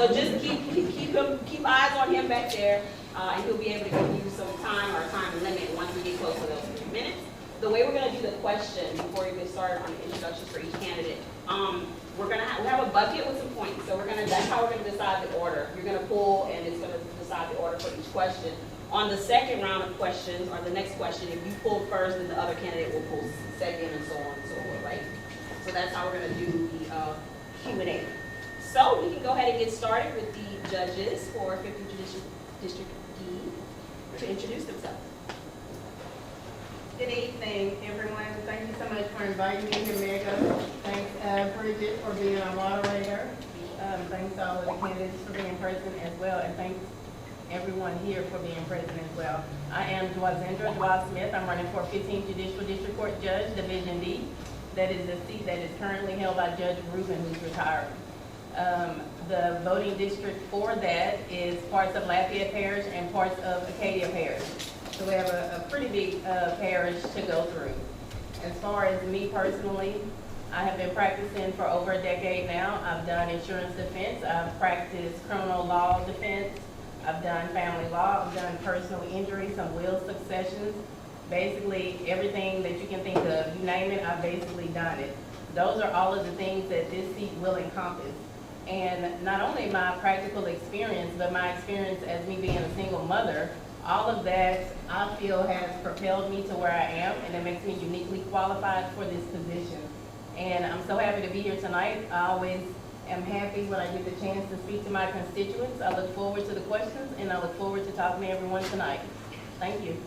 So just keep eyes on him back there, and he'll be able to give you some time or time limit once we get close to those 3 minutes. The way we're going to do the question before we get started on the introductions for each candidate, we have a bucket with some points. So that's how we're going to decide the order. You're going to pull, and it's going to decide the order for each question. On the second round of questions, or the next question, if you pull first, then the other candidate will pull second, and so on and so forth, right? So that's how we're going to do the Q&A. So we can go ahead and get started with the judges for 50th Judicial District D to introduce themselves. Good evening, everyone. Thank you so much for inviting me here, Mega. Thanks, Bridget, for being our moderator. Thanks to all of the candidates for being present as well, and thanks everyone here for being present as well. I am Dwazendra Smith. I'm running for 15th Judicial District Court Judge, Division D. That is the seat that is currently held by Judge Rubin, who's retired. The voting district for that is parts of Lafayette Parish and parts of Acadia Parish. So we have a pretty big parish to go through. As far as me personally, I have been practicing for over a decade now. I've done insurance defense, I've practiced criminal law defense, I've done family law, I've done personal injury, some will successions. Basically everything that you can think of, you name it, I've basically done it. Those are all of the things that this seat will encompass. And not only my practical experience, but my experience as me being a single mother, all of that I feel has propelled me to where I am, and it makes me uniquely qualified for this position. And I'm so happy to be here tonight. I always am happy when I get the chance to speak to my constituents. I look forward to the questions, and I look forward to talking to everyone tonight. Thank you.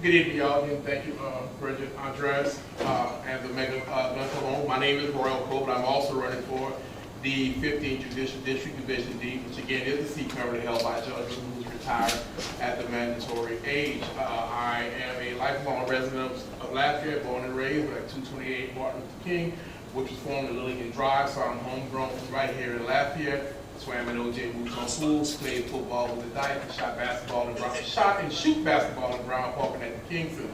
Good evening, y'all, and thank you, Bridget, Andres, and the Mega Lunch. My name is Royal Colbert. I'm also running for the 15th Judicial District Division D, which again is the seat currently held by Judge Rubin, who's retired at the mandatory age. I am a lifelong resident of Lafayette, born and raised at 228 Martin Luther King, which was formerly Lilligan Drive, so I'm homegrown right here in Lafayette. Swam in OJ Moves on Schools, played football with the Dyke, shot and shoot basketball in Brown Park and at the King Center.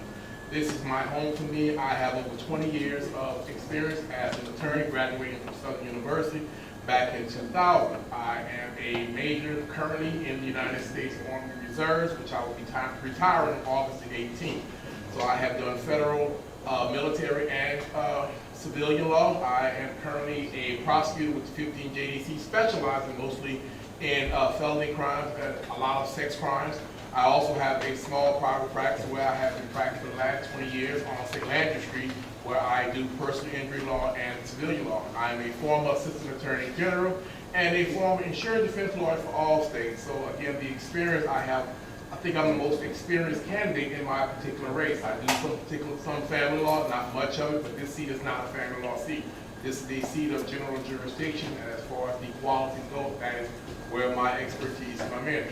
This is my home for me. I have over 20 years of experience as an attorney, graduating from Southern University back in 2000. I am a major currently in the United States Army Reserves, which I will be retiring on August the 18th. So I have done federal, military, and civilian law. I am currently a prosecutor with the 15 JDC, specializing mostly in felony crimes and a lot of sex crimes. I also have a small private practice where I have been practicing for the last 20 years on St. Landry Street, where I do personal injury law and civilian law. I am a former assistant attorney general and a former insurance defense lawyer for all states. So again, the experience I have, I think I'm the most experienced candidate in my particular race. I do some family law, not much of it, but this seat is not a family law seat. This is the seat of general jurisdiction, and as far as the qualities go, that is where my expertise come in.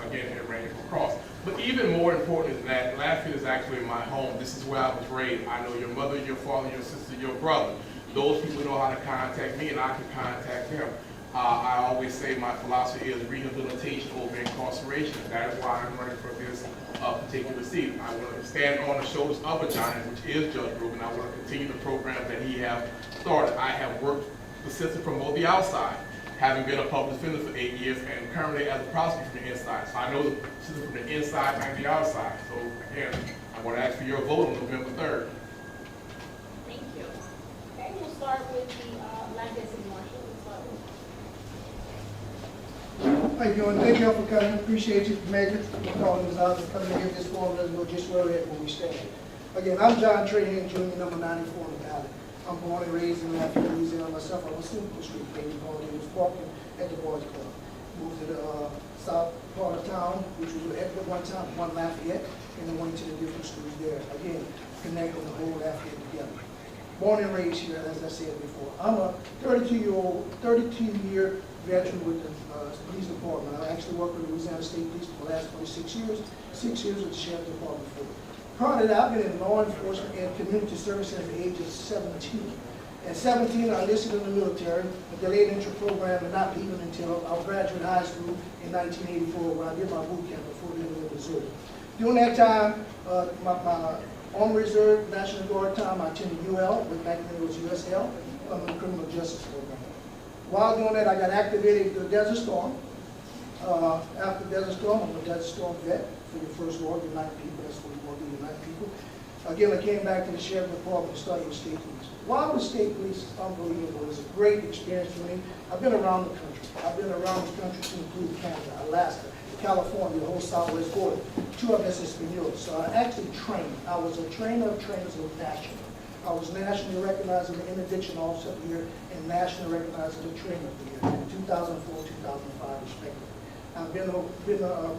Again, it ranges across. But even more important than that, Lafayette is actually my home. This is where I was raised. I know your mother, your father, your sister, your brother. Those people know how to contact me, and I can contact them. I always say my philosophy is rehabilitation over incarceration. That is why I'm running for this particular seat. I want to stand on the shoulders of a giant, which is Judge Rubin. I want to continue the program that he has started. I have worked the system from both the outside, having been a public defender for 8 years, and currently as a prosecutor from the inside. So I know the system from the inside and the outside. So again, I want to ask for your vote on November 3rd. Thank you. Okay, we'll start with the Lafayette City Marshal. Thank you, and thank you all for coming. Appreciate you, Major, for calling us out and coming to give this forum. Let us know just where we're at, where we stand. Again, I'm John Trahan, Jr., number 94 on the ballot. I'm born and raised in Lafayette, Louisiana. Myself, I was simple street baby, born in was parking at the Boys Club. Moved to the south part of town, which was at one time, one Lafayette, and then went to the different schools there. Again, connecting the whole Lafayette together. Born and raised here, as I said before. I'm a 32-year veteran with the police department. I actually worked with the Louisiana State Police for the last 26 years, 6 years with the Sheriff's Department before. Prior to that, I've been in law enforcement and community service since the age of 17. At 17, I enlisted in the military, a delayed entry program, and not leaving until I graduated high school in 1984, when I did my boot camp before leaving the Missouri. During that time, my Army Reserve, National Guard time, I attended UL, but back then it was USL, the criminal justice program. While doing that, I got activated to Desert Storm. After Desert Storm, I'm a Desert Storm vet for your first war, unite people. That's what we want to do, unite people. Again, I came back to the Sheriff Department and started with State Police. While with State Police, it's unbelievable. It's a great experience for me. I've been around the country. I've been around the country to include Canada, Alaska, California, the whole Southwest border, 2 of us Espanol. So I actually trained. I was a trainer of trainers of national. I was nationally recognized as the interdiction officer of the year and nationally recognized as the trainer of the year in 2004, 2005, respectively. I've been to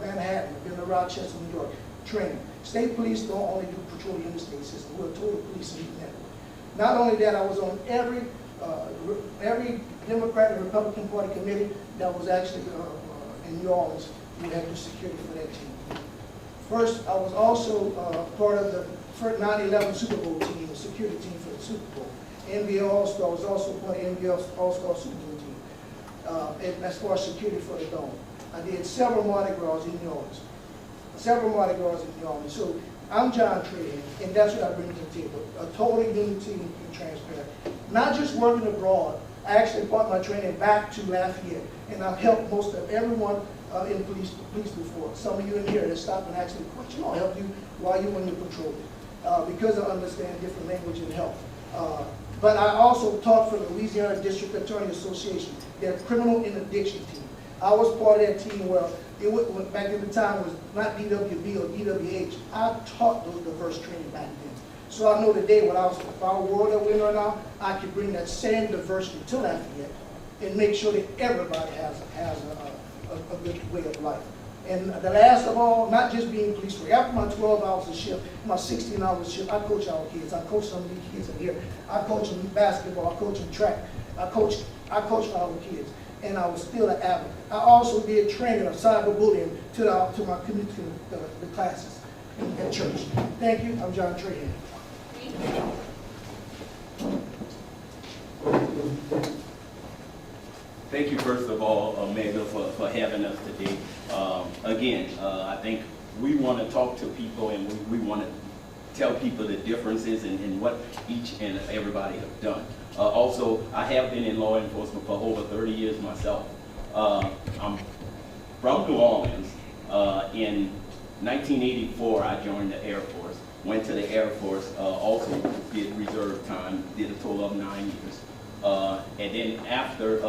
Manhattan, I've been to Rochester, New York, training. State police don't only do patrol the interstate system. We're a total police elite network. Not only that, I was on every Democrat and Republican Party committee that was actually in New Orleans. We had to security for that team. First, I was also part of the first 9/11 Super Bowl team, the security team for the Super Bowl. NBA All-Star was also part of the NBA All-Star Super Bowl team. And as far as security for the Dome. I did several Mardi Gras in New Orleans. So I'm John Trahan, and that's what I bring to the table. A total unity and transparent. Not just working abroad, I actually brought my training back to Lafayette, and I've helped most of everyone in police before. Some of you in here that stopped and asked me questions, I'll help you while you're on your patrol. Because I understand different language and health. But I also taught for the Louisiana District Attorney Association, their criminal interdiction team. I was part of that team where it was, back in the time, was not DWB or DWH. I taught those diverse training back then. So I know today, if our world that we're in right now, I can bring that same diversity to Lafayette and make sure that everybody has a good way of life. And the last of all, not just being police work. After my 12 hours of shift, my 16 hours of shift, I coach our kids. I coach some of these kids in here. I coach them in basketball. I coach them track. I coach our kids. And I was still an advocate. I also did training of cyberbullying to my community, the classes at church. Thank you. I'm John Trahan. Thank you, first of all, Mayor, for having us today. Again, I think we want to talk to people, and we want to tell people the differences and what each and everybody have done. Also, I have been in law enforcement for over 30 years myself. I'm from New Orleans. In 1984, I joined the Air Force. Went to the Air Force, also did reserve time, did a total of 9 years. And then after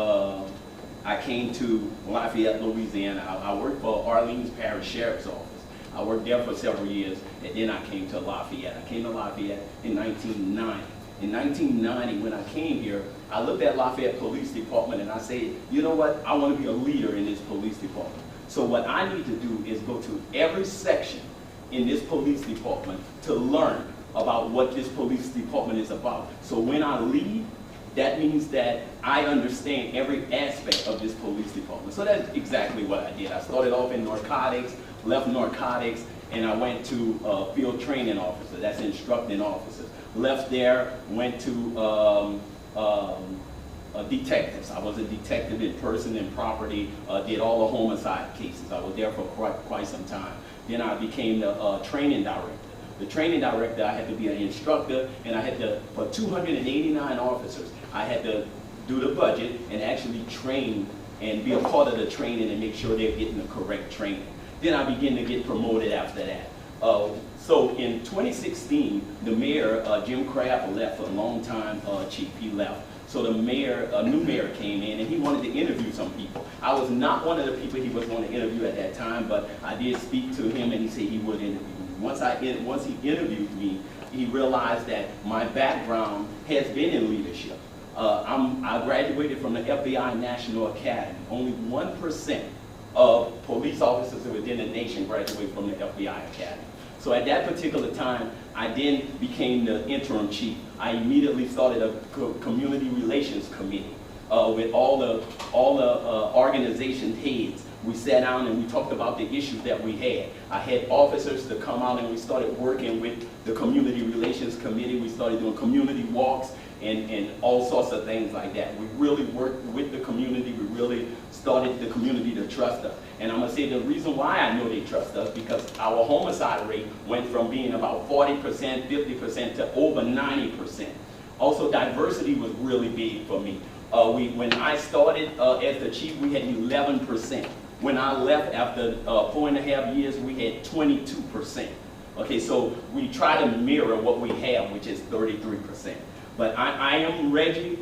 I came to Lafayette, Louisiana, I worked for Orleans Parish Sheriff's Office. I worked there for several years, and then I came to Lafayette. I came to Lafayette in 1990. In 1990, when I came here, I looked at Lafayette Police Department and I said, you know what, I want to be a leader in this police department. So what I need to do is go to every section in this police department to learn about what this police department is about. So when I leave, that means that I understand every aspect of this police department. So that's exactly what I did. I started off in narcotics, left narcotics, and I went to field training officer, that's instructing officers. Left there, went to detectives. I was a detective in person and property, did all the homicide cases. I was there for quite some time. Then I became the training director. The training director, I had to be an instructor, and I had to, for 289 officers, I had to do the budget and actually train and be a part of the training and make sure they're getting the correct training. Then I began to get promoted after that. So in 2016, the mayor, Jim Craft, left, a long-time chief, he left. So the mayor, a new mayor came in and he wanted to interview some people. I was not one of the people he was going to interview at that time, but I did speak to him and he said he would interview me. Once he interviewed me, he realized that my background has been in leadership. I graduated from the FBI National Academy. Only 1% of police officers within the nation graduate from the FBI Academy. So at that particular time, I then became the interim chief. I immediately started a community relations committee with all the organization heads. We sat down and we talked about the issues that we had. I had officers to come out and we started working with the community relations committee. We started doing community walks and all sorts of things like that. We really worked with the community. We really started the community to trust us. And I'm gonna say the reason why I know they trust us, because our homicide rate went from being about 40%, 50% to over 90%. Also, diversity was really big for me. When I started as the chief, we had 11%. When I left after 4.5 years, we had 22%. Okay, so we try to mirror what we have, which is 33%. But I am Reggie,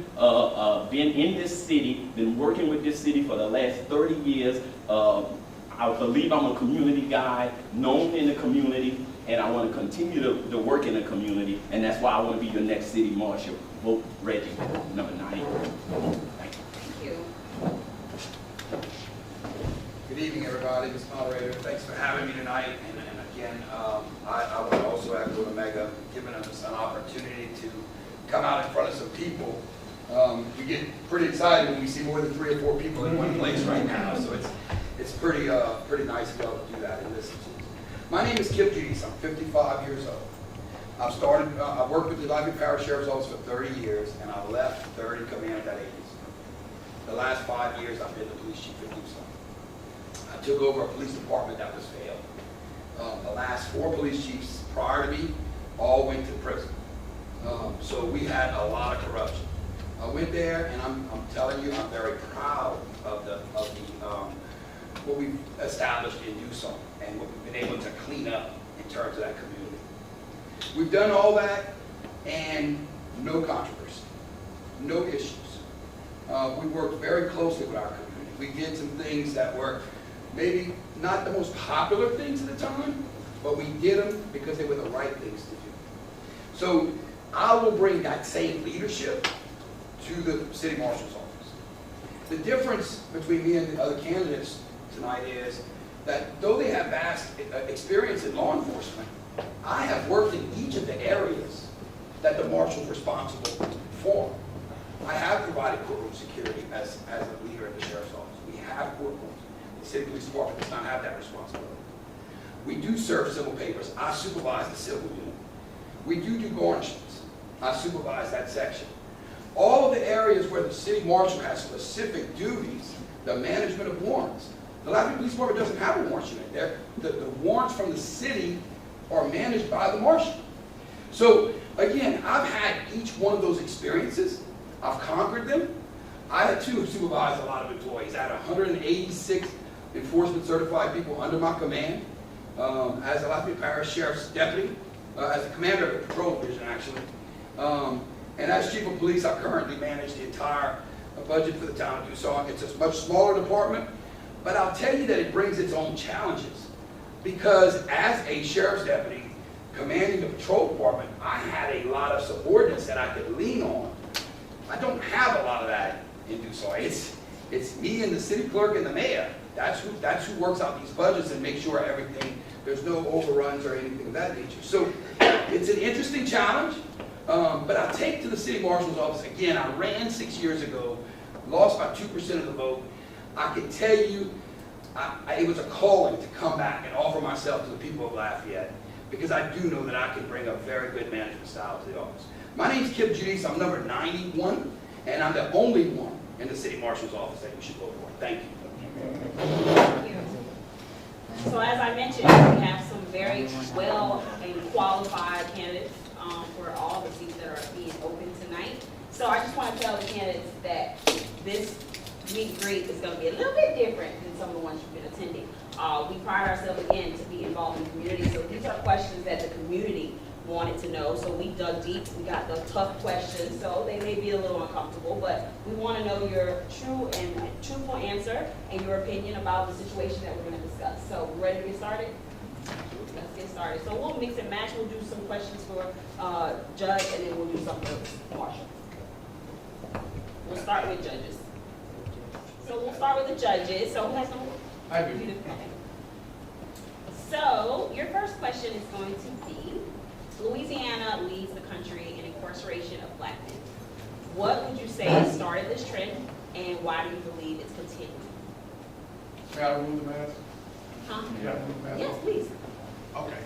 been in this city, been working with this city for the last 30 years. I believe I'm a community guy, known in the community, and I want to continue to work in the community, and that's why I want to be your next city marshal. Vote Reggie, number 9. Thank you. Thank you. Good evening, everybody. Ms. Moderator, thanks for having me tonight. And again, I want to also echo the Mega, giving us an opportunity to come out in front of some people. We get pretty excited when we see more than 3 or 4 people in one place right now. So it's pretty nice to be able to do that and listen to. My name is Judice. I'm 55 years old. I worked with the Lafayette Parish Sheriff's Office for 30 years, and I left 30 command at that agency. The last 5 years, I've been the police chief at Tucson. I took over a police department that was failed. The last 4 police chiefs prior to me all went to prison. So we had a lot of corruption. I went there, and I'm telling you, I'm very proud of what we've established in Tucson and what we've been able to clean up in terms of that community. We've done all that, and no controversy, no issues. We worked very closely with our community. We did some things that were maybe not the most popular things at the time, but we did them because they were the right things to do. So I will bring that same leadership to the city marshal's office. The difference between me and the other candidates tonight is that though they have vast experience in law enforcement, I have worked in each of the areas that the marshal is responsible for. I have provided courtroom security as a leader in the sheriff's office. We have courtrooms. The city police department does not have that responsibility. We do serve civil papers. I supervise the civil unit. We do garnishments. I supervise that section. All of the areas where the city marshal has specific duties, the management of warrants. The Lafayette Police Department doesn't have a warrant unit there. The warrants from the city are managed by the marshal. So again, I've had each one of those experiences. I've conquered them. I had to supervise a lot of employees. I had 186 enforcement certified people under my command as a Lafayette Parish Sheriff's deputy, as a commander of the patrol division actually. And as chief of police, I currently manage the entire budget for the town of Tucson. It's a much smaller department, but I'll tell you that it brings its own challenges. Because as a sheriff's deputy commanding the patrol department, I had a lot of subordinates that I could lean on. I don't have a lot of that in Tucson. It's me and the city clerk and the mayor. That's who works out these budgets and makes sure everything, there's no overruns or anything of that nature. So it's an interesting challenge, but I'll take to the city marshal's office. Again, I ran 6 years ago, lost by 2% of the vote. I can tell you, it was a calling to come back and offer myself to the people of Lafayette, because I do know that I can bring a very good management style to the office. My name is Judice. I'm number 91, and I'm the only one in the city marshal's office that you should vote for. Thank you. Thank you. So as I mentioned, we have some very well and qualified candidates for all the seats that are being open tonight. So I just want to tell the candidates that this meet and greet is going to be a little bit different than some of the ones you've been attending. We pride ourselves, again, to be involved in the community. So these are questions that the community wanted to know. So we dug deep. We got the tough questions. So they may be a little uncomfortable, but we want to know your true and truthful answer and your opinion about the situation that we're going to discuss. So we ready to get started? Let's get started. So we'll mix and match. We'll do some questions for Judge, and then we'll do some for Marshal. We'll start with judges. So we'll start with the judges. So who has some? I do. Okay. So your first question is going to be, Louisiana leads the country in incarceration of black men. What would you say started this trend, and why do you believe it's continuing? May I remove the mask? Huh? May I remove the mask? Yes, please. Okay.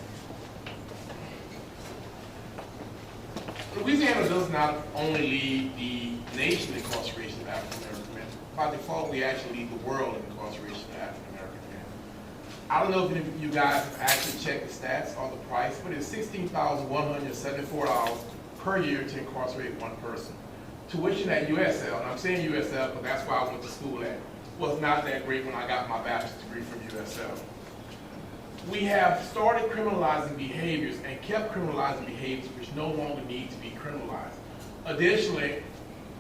Louisiana does not only lead the nation in incarceration of African American men. By default, we actually lead the world in incarceration of African American men. I don't know if you guys have actually checked the stats or the price, but it's $16,174 per year to incarcerate one person. tuition at USL, and I'm saying USL because that's where I went to school at, was not that great when I got my bachelor's degree from USL. We have started criminalizing behaviors and kept criminalizing behaviors which no longer need to be criminalized. Additionally,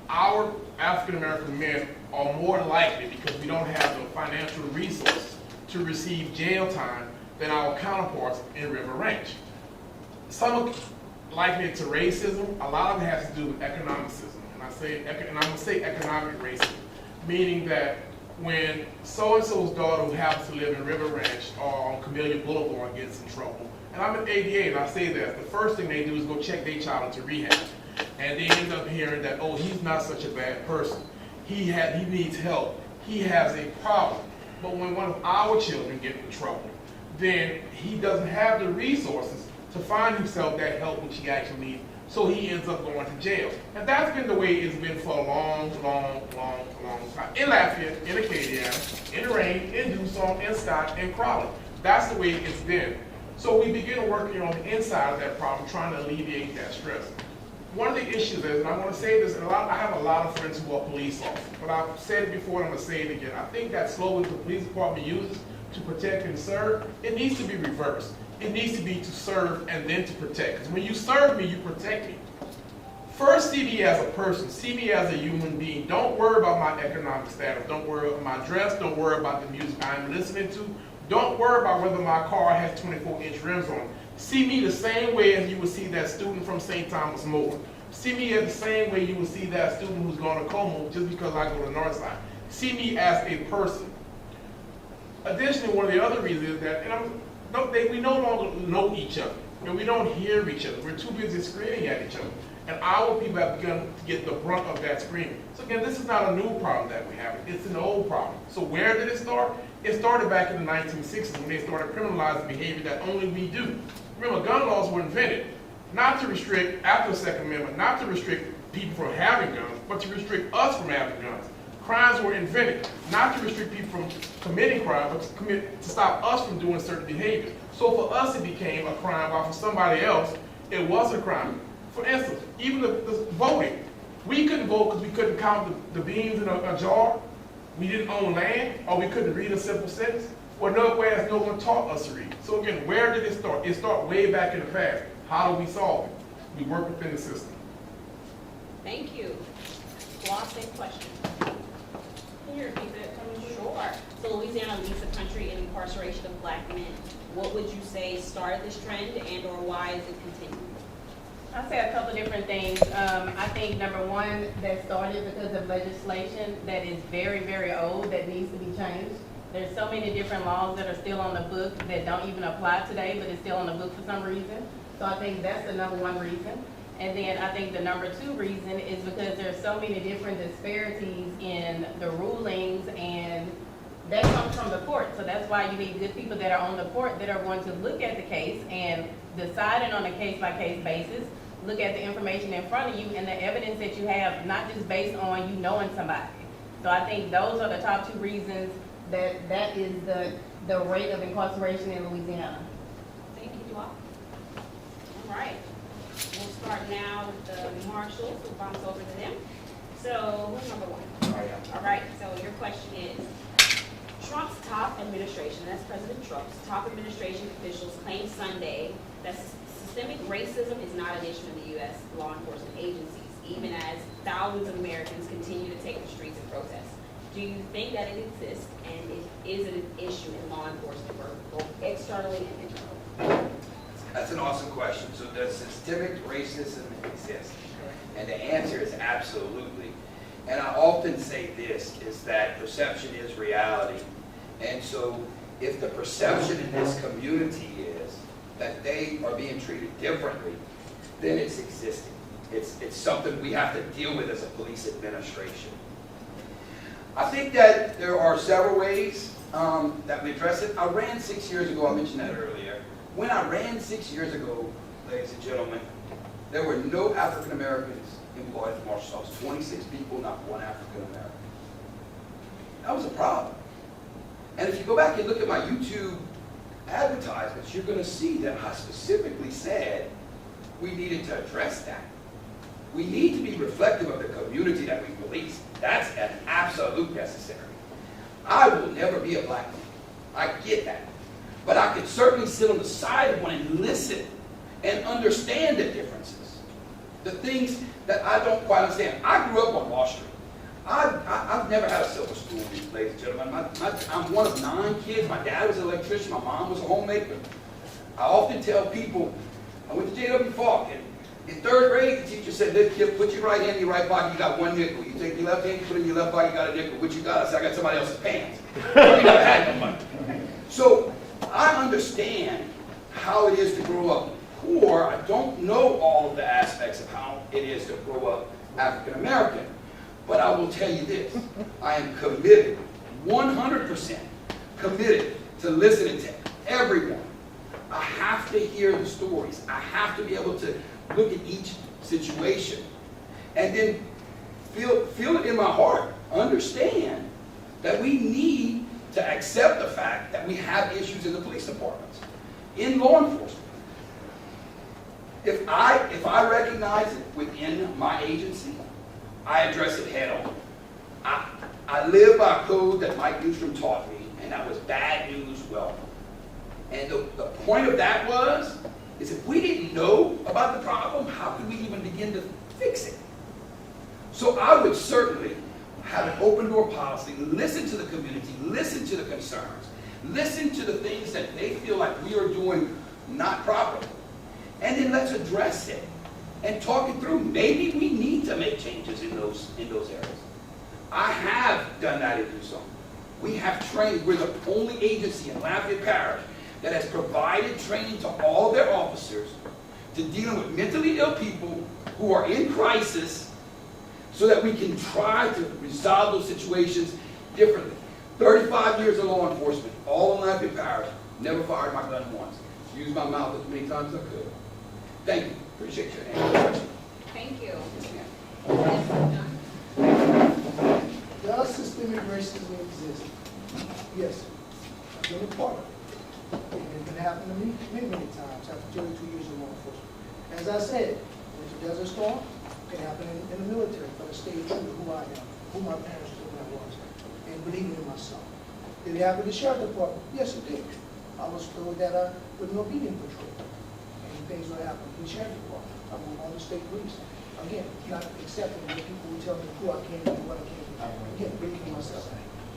our African American men are more likely, because we don't have the financial resources, to receive jail time than our counterparts in River Ranch. Some liken it to racism. A lot of it has to do with economicism. And I'm going to say economic racism, meaning that when so-and-so's daughter who happens to live in River Ranch or on Camellia Boulevard gets in trouble, and I'm an ADA and I say that, the first thing they do is go check their child into rehab. And they end up hearing that, oh, he's not such a bad person. He needs help. He has a problem. But when one of our children gets in trouble, then he doesn't have the resources to find himself that help which he actually needs. So he ends up going to jail. And that's been the way it's been for a long time. In Lafayette, in Acadiana, in Rain, in Dusong, in Scott, in Crowley. That's the way it's been. So we begin working on the inside of that problem, trying to alleviate that stress. One of the issues is, and I want to say this, and I have a lot of friends who are police officers, but I've said it before and I'm going to say it again. I think that slogan the police department uses to protect and serve, it needs to be reversed. It needs to be to serve and then to protect. Because when you serve me, you protect me. First, see me as a person. See me as a human being. Don't worry about my economic status. Don't worry about my dress. Don't worry about the music I'm listening to. Don't worry about whether my car has 24-inch rims on it. See me the same way as you would see that student from St. Thomas More. See me as the same way you would see that student who's going to Como just because I go to Northside. See me as a person. Additionally, one of the other reasons is that we no longer know each other, and we don't hear each other. We're too busy screaming at each other. And our people have begun to get the brunt of that screaming. So again, this is not a new problem that we have. It's an old problem. So where did it start? It started back in the 1960s when they started criminalizing behavior that only we do. Remember, gun laws were invented not to restrict, after the Second Amendment, not to restrict people from having guns, but to restrict us from having guns. Crimes were invented not to restrict people from committing crime, but to stop us from doing certain behaviors. So for us, it became a crime, while for somebody else, it wasn't a crime. For instance, even the voting. We couldn't vote because we couldn't count the beans in a jar. We didn't own land, or we couldn't read a simple sentence. Well, no one taught us to read. So again, where did it start? It started way back in the past. How do we solve it? We work within the system. Thank you. Last same question. Can you repeat that? Sure. So Louisiana leads the country in incarceration of black men. What would you say started this trend, and or why is it continuing? I'll say a couple different things. I think number one, that started because of legislation that is very, very old that needs to be changed. There's so many different laws that are still on the book that don't even apply today, but it's still on the book for some reason. So I think that's the number one reason. And then I think the number two reason is because there's so many different disparities in the rulings, and that comes from the court. So that's why you need good people that are on the court that are going to look at the case and deciding on a case-by-case basis, look at the information in front of you and the evidence that you have, not just based on you knowing somebody. So I think those are the top two reasons that is the rate of incarceration in Louisiana. Thank you, Dwa. All right. We'll start now with the marshals. We'll bounce over to them. So, who's number one? All right. So your question is, Trump's top administration, that's President Trump's top administration officials claimed Sunday that systemic racism is not an issue in the U.S. law enforcement agencies, even as thousands of Americans continue to take the streets and protest. Do you think that it exists, and is it an issue in law enforcement, both externally and internally? That's an awesome question. So does systemic racism exist? And the answer is absolutely. And I often say this, is that perception is reality. And so if the perception in this community is that they are being treated differently, then it's existing. It's something we have to deal with as a police administration. I think that there are several ways that we address it. I ran 6 years ago, I mentioned that earlier. When I ran 6 years ago, ladies and gentlemen, there were no African Americans employed at the Marshal's office. 26 people, not one African American. That was a problem. And if you go back and look at my YouTube advertisements, you're going to see that I specifically said we needed to address that. We need to be reflective of the community that we release. That's an absolute necessary. I will never be a black man. I get that. But I could certainly sit on the side of one and listen and understand the differences. The things that I don't quite understand. I grew up on Wall Street. I've never had a silver spoon, ladies and gentlemen. I'm one of 9 kids. My dad was an electrician. My mom was a homemaker. I often tell people, I went to J.W. Falk, and in 3rd grade, the teacher said, "This kid, put your right hand in your right pocket, you got 1 nickel. You take your left hand, you put it in your left pocket, you got a nickel. What you got?" I said, "I got somebody else's pants." I never had no money. So I understand how it is to grow up poor. I don't know all of the aspects of how it is to grow up African American. But I will tell you this, I am committed, 100% committed to listening to everyone. I have to hear the stories. I have to be able to look at each situation and then feel it in my heart, understand that we need to accept the fact that we have issues in the police departments, in law enforcement. If I recognize it within my agency, I address it head on. I live by a code that Mike Newstrom taught me, and that was bad news welcome. And the point of that is if we didn't know about the problem, how could we even begin to fix it? So I would certainly have an open door policy, listen to the community, listen to the concerns, listen to the things that they feel like we are doing not properly. And then let's address it and talk it through. Maybe we need to make changes in those areas. I have done that in Tucson. We have trained. We're the only agency in Lafayette Parish that has provided training to all their officers to dealing with mentally ill people who are in crisis so that we can try to resolve those situations differently. 35 years of law enforcement, all in Lafayette Parish, never fired my gun once. Used my mouth as many times as I could. Thank you. Appreciate your answer. Thank you. Does systemic racism exist? Yes. I've been a part of it. And it's been happening to me many times after 32 years of law enforcement. As I said, when the Desert Storm, it happened in the military, but I stayed true to who I am, who my parents told me I was, and believing in myself. Did it happen in the sheriff department? Yes, it did. I was told that I would be obedient patrol. And things would happen in the sheriff department. I moved on to state police. Again, not accepting what people would tell me who I can do, what I can't do. Again, believing in myself.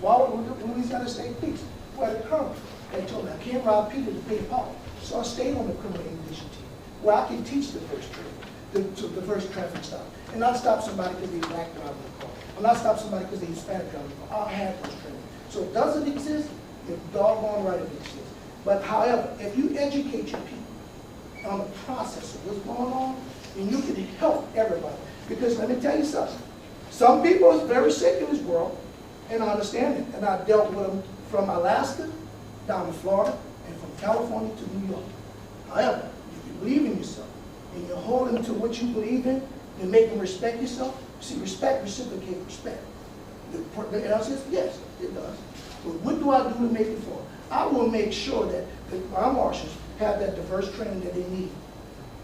Why would Louisiana State Police? Well, the colonel, they told me I can't rob Peter to pay Paul. So I stayed on the criminal interdiction team, where I can teach the first traffic, the first traffic stop. And not stop somebody because they black driving the car. Or not stop somebody because they Hispanic driving the car. I have those training. So does it exist? You're doggone right it exists. But however, if you educate your people on the process of what's going on, then you can help everybody. Because let me tell you something. Some people are very sick in this world, and I understand it. And I dealt with them from Alaska down to Florida and from California to New York. However, if you believe in yourself and you're holding to what you believe in and make them respect yourself, see, respect reciprocates respect. The answer is yes, it does. But what do I do to make it for? I will make sure that our marshals have that diverse training that they need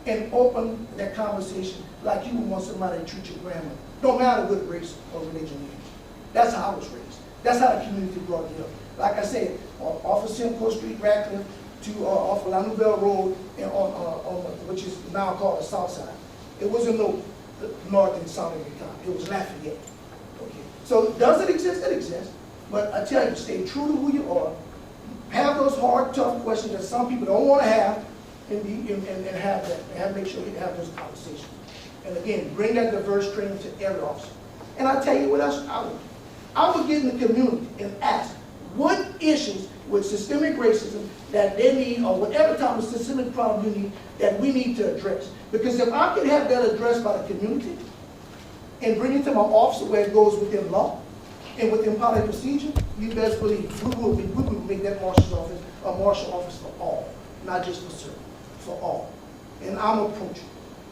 and open that conversation like you would want somebody to treat your grandma. No matter what race or religion it is. That's how I was raised. That's how the community brought me up. Like I said, off of Simcoe Street, Radcliffe, to off of La Nouvelle Road, and which is now called the South Side. It wasn't no north and south at the time. It was Lafayette. Okay. So does it exist? It exists. But I tell you, stay true to who you are. Have those hard, tough questions that some people don't want to have, and have that. And make sure you have those conversations. And again, bring that diverse training to every officer. And I tell you what else I would do. I would get in the community and ask, what issues with systemic racism that they need, or whatever type of systemic problem you need, that we need to address. Because if I can have that addressed by the community and bring it to my office where it goes within law and within policy procedure, you best believe we will make that marshal's office a marshal office for all, not just for certain, for all. And I'm approaching.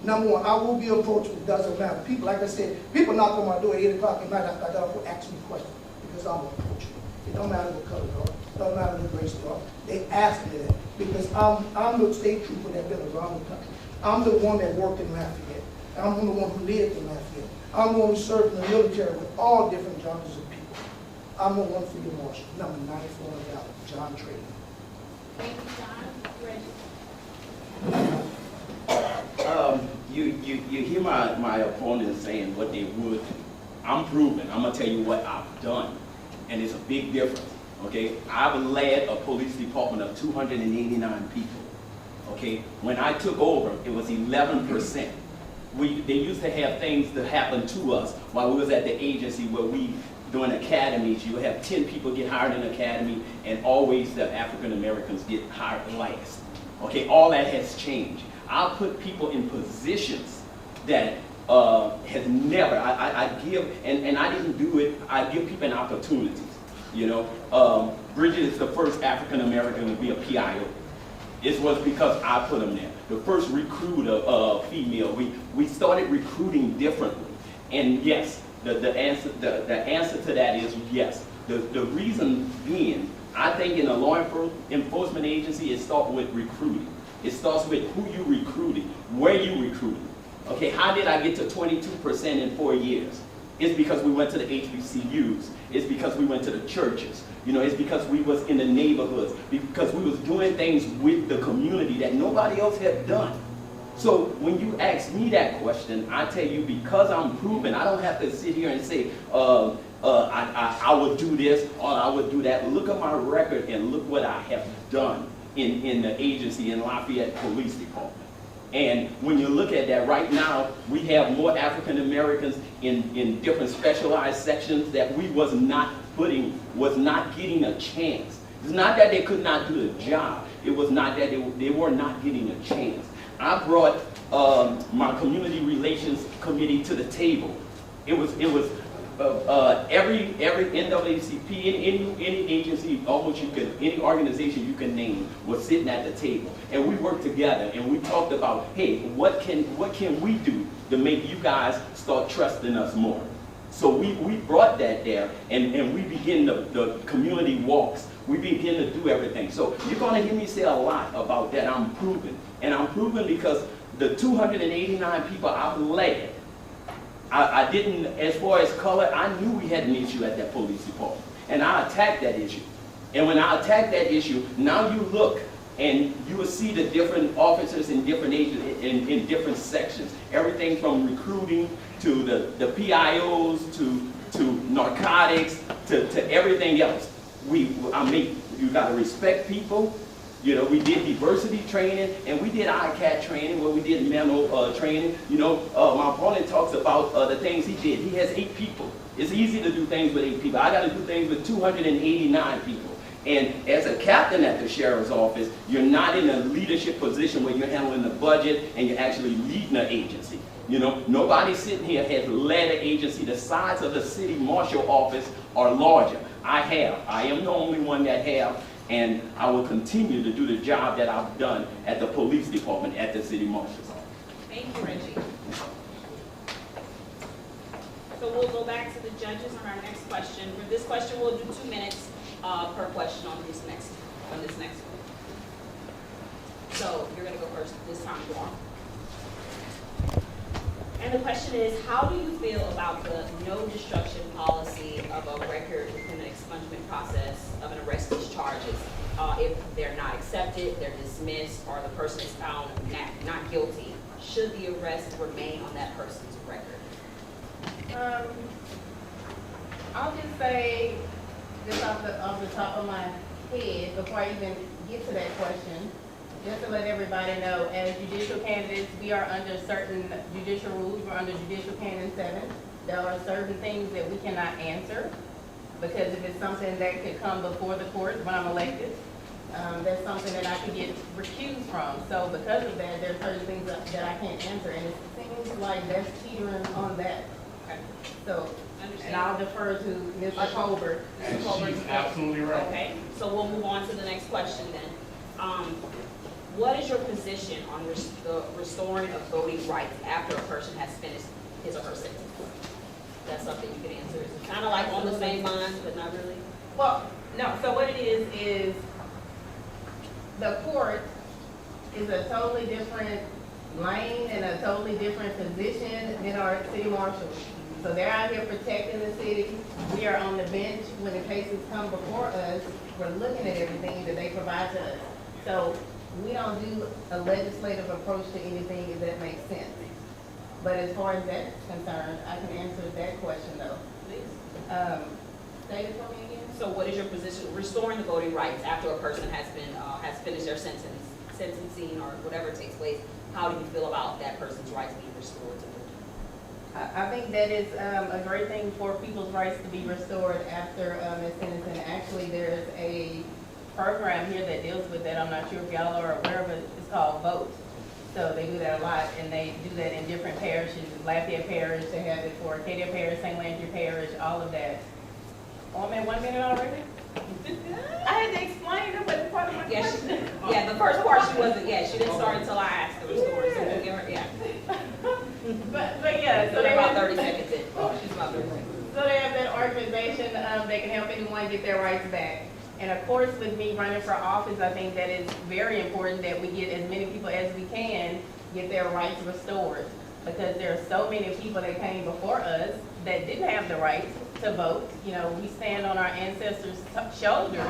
Number one, I will be approaching. It doesn't matter. People, like I said, people knock on my door at 8 o'clock at night after I got up and ask me questions because I'm approaching. It don't matter what color they are. It don't matter what race they are. They ask me that because I'm the state trooper that's been around the country. I'm the one that worked in Lafayette. I'm the one who lived in Lafayette. I'm the one who served in the military with all different genres of people. I'm the one for your marshal, number 94 on the ballot, John Trahan. Thank you, John. Reggie? You hear my opponents saying what they would do. I'm proving. I'm gonna tell you what I've done, and it's a big difference. Okay, I've led a police department of 289 people. Okay, when I took over, it was 11%. They used to have things that happen to us while we was at the agency where we doing academies. You have 10 people get hired in an academy, and always the African Americans get hired last. Okay, all that has changed. I'll put people in positions that has never, I give, and I didn't do it, I give people an opportunity. You know, Bridget is the first African American to be a PIO. It was because I put them there. The first recruiter, female, we started recruiting differently. And yes, the answer to that is yes. The reason being, I think in a law enforcement agency, it starts with recruiting. It starts with who you recruiting, where you recruiting. Okay, how did I get to 22% in 4 years? It's because we went to the HBCUs. It's because we went to the churches. You know, it's because we was in the neighborhoods, because we was doing things with the community that nobody else had done. So when you ask me that question, I tell you, because I'm proven, I don't have to sit here and say, I would do this or I would do that. Look at my record and look what I have done in the agency in Lafayette Police Department. And when you look at that right now, we have more African Americans in different specialized sections that we was not getting a chance. It's not that they could not do the job. It was not that they were not getting a chance. I brought my community relations committee to the table. It was every NAACP, any agency, almost any organization you can name was sitting at the table, and we worked together and we talked about, hey, what can we do to make you guys start trusting us more? So we brought that there, and we begin the community walks. We begin to do everything. So you're going to hear me say a lot about that. I'm proven, and I'm proven because the 289 people I've led, I didn't, as far as color, I knew we had an issue at that police department. And I attacked that issue. And when I attacked that issue, now you look and you will see the different officers in different agencies, in different sections. Everything from recruiting to the PIOs to narcotics to everything else. You gotta respect people. You know, we did diversity training, and we did ICAT training, where we did mental training. You know, my opponent talks about the things he did. He has 8 people. It's easy to do things with 8 people. I got to do things with 289 people. And as a captain at the sheriff's office, you're not in a leadership position where you're handling the budget and you're actually leading an agency. You know, nobody sitting here has led an agency. The size of the city marshal office are larger. I have. I am the only one that have. And I will continue to do the job that I've done at the police department at the city marshal's office. Thank you, Reggie. So we'll go back to the judges on our next question. For this question, we'll do 2 minutes per question on this next one. So you're going to go first this time, Dawn. And the question is, how do you feel about the no destruction policy of a record within the expungement process of an arrest's charges? If they're not accepted, they're dismissed, or the person is found not guilty, should the arrest remain on that person's record? I'll just say, just off the top of my head, before I even get to that question, just to let everybody know, as judicial candidates, we are under certain judicial rules. We're under Judicial Canon 7. There are certain things that we cannot answer, because if it's something that could come before the court when I'm elected, that's something that I could get recused from. So because of that, there are certain things that I can't answer, and it seems like that's teetering on that. Okay. So, and I'll defer to Mr. Colbert. And she's absolutely right. Okay, so we'll move on to the next question then. What is your position on the restoring of voting rights after a person has finished his or her sentence? That's something you can answer. It's kind of like on the same lines, but not really. Well, no, so what it is the court is a totally different lane in a totally different position than our city marshals. So they're out here protecting the city. We are on the bench when the cases come before us. We're looking at everything that they provide to us. So we don't do a legislative approach to anything if that makes sense. But as far as that's concerned, I can answer that question though. State it for me again? So what is your position, restoring the voting rights after a person has been, has finished their sentencing or whatever takes place? How do you feel about that person's rights being restored to vote? I think that is a great thing for people's rights to be restored after a sentencing. Actually, there's a program here that deals with that. I'm not sure if y'all are aware of it. It's called Vote. So they do that a lot, and they do that in different parishes. Lafayette Parish, they have it for Acadia Parish, St. Landry Parish, all of that. Oh, I'm at 1 minute already? I had to explain it, but it's part of my question. Yeah, the first part she wasn't, she didn't start until I asked her to restore, so we'll give her, But yeah, so So they they're about have, 30 seconds in. She's about 30 seconds. so they have that organization that can help anyone get their rights back. And of course, with me running for office, I think that is very important that we get as many people as we can get their rights restored. Because there are so many people that came before us that didn't have the right to vote. You know, we stand on our ancestors' shoulders,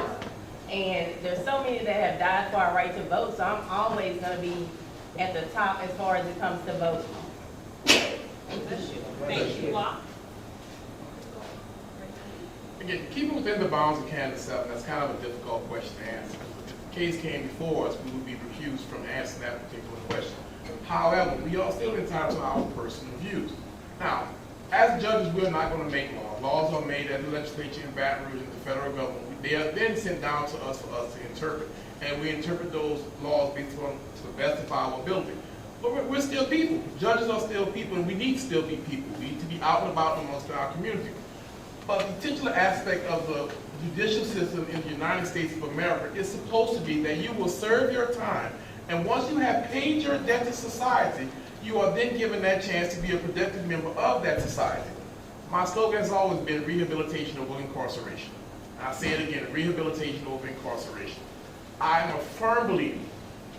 and there's so many that have died for our right to vote. So I'm always going to be at the top as far as it comes to voting. Thank you, Locke. Again, keeping within the bounds of Canada 7, that's kind of a difficult question to answer. If the case came before us, we would be recused from answering that particular question. However, we are still entitled to our personal views. Now, as judges, we're not going to make laws. Laws are made at the legislature in Baton Rouge and the federal government. They are then sent down to us for us to interpret. And we interpret those laws based on to the best of our ability. But we're still people. Judges are still people, and we need to still be people. We need to be out and about amongst our community. But the titular aspect of the judicial system in the United States of America is supposed to be that you will serve your time, and once you have paid your debt to society, you are then given that chance to be a productive member of that society. My slogan has always been rehabilitation over incarceration. I'll say it again, rehabilitation over incarceration. I am a firm believer,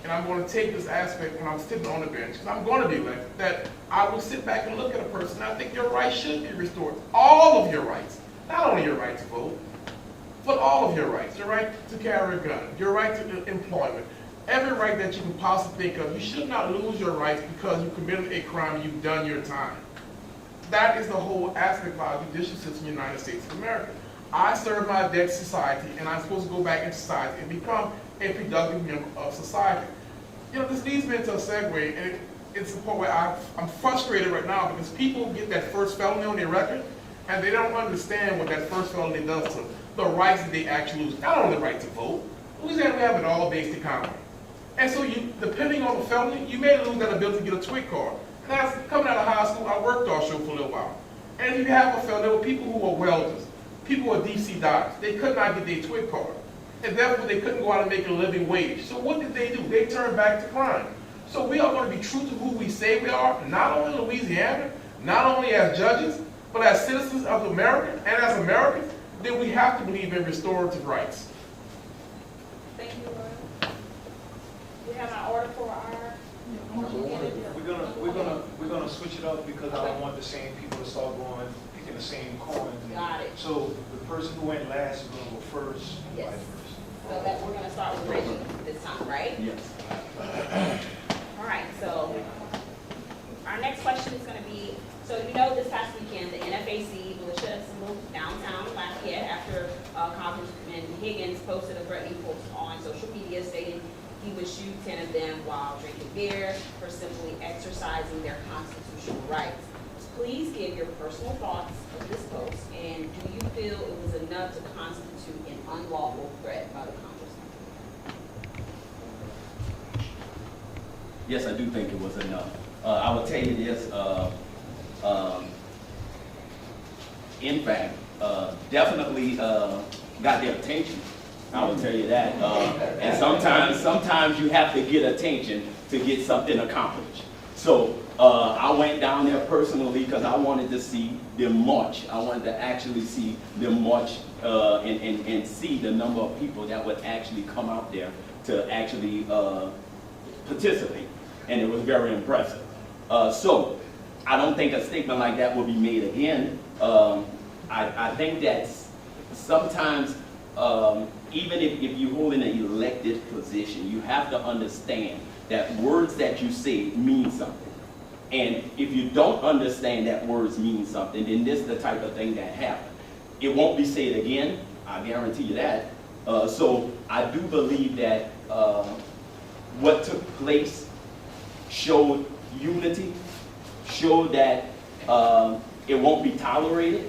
and I'm going to take this aspect when I'm sitting on the bench, because I'm going to do it, that I will sit back and look at a person, and I think your rights should be restored. All of your rights. Not only your right to vote, but all of your rights. Your right to carry a gun, your right to employment, every right that you can possibly think of. You should not lose your rights because you committed a crime and you've done your time. That is the whole aspect of our judicial system in the United States of America. I serve my debt to society, and I'm supposed to go back into society and become a productive member of society. You know, this leads me into a segue, and it's the point where I'm frustrated right now because people get that first felony on their record, and they don't understand what that first felony does to them. The rights that they actually lose, not only the right to vote. Louisiana, we have an all-based economy. And so you, depending on the felony, you may lose that ability to get a TWIC card. And as coming out of high school, I worked offshore for a little while. And if you have a felony, there were people who were welders, people who were DC divers. They could not get their TWIC card. And therefore, they couldn't go out and make a living wage. So what did? They turned back to crime. So we are going to be true to who we say we are, not only in Louisiana, not only as judges, but as citizens of America and as Americans, then we have to believe in restorative rights. Thank you, Royal. We have an order for our. We're gonna switch it up because I don't want the same people to start going, picking the same coins. Got it. So the person who went last is gonna go first, and Yes. vice versa. So that we're gonna start with Reggie this time, right? Yes. All right, so our next question is gonna be, so you know this past weekend, the NFAC militia assembled downtown Lafayette after Congressman Higgins posted a threatening post on social media stating he would shoot 10 of them while drinking beer for simply exercising their constitutional rights. Please give your personal thoughts of this post, and do you feel it was enough to constitute an unlawful threat by the congressman? Yes, I do think it was enough. I will tell you this, in fact, definitely got their attention. I will tell you that. And sometimes you have to get attention to get something accomplished. So I went down there personally because I wanted to see them march. I wanted to actually see them march and see the number of people that would actually come out there to actually participate. and it was very impressive. So I don't think a statement like that will be made again. I think that sometimes, even if you hold an elected position, you have to understand that words that you say mean something. And if you don't understand that words mean something, then this is the type of thing that happens. It won't be said again, I guarantee you that. So I do believe that what took place showed unity, showed that it won't be tolerated,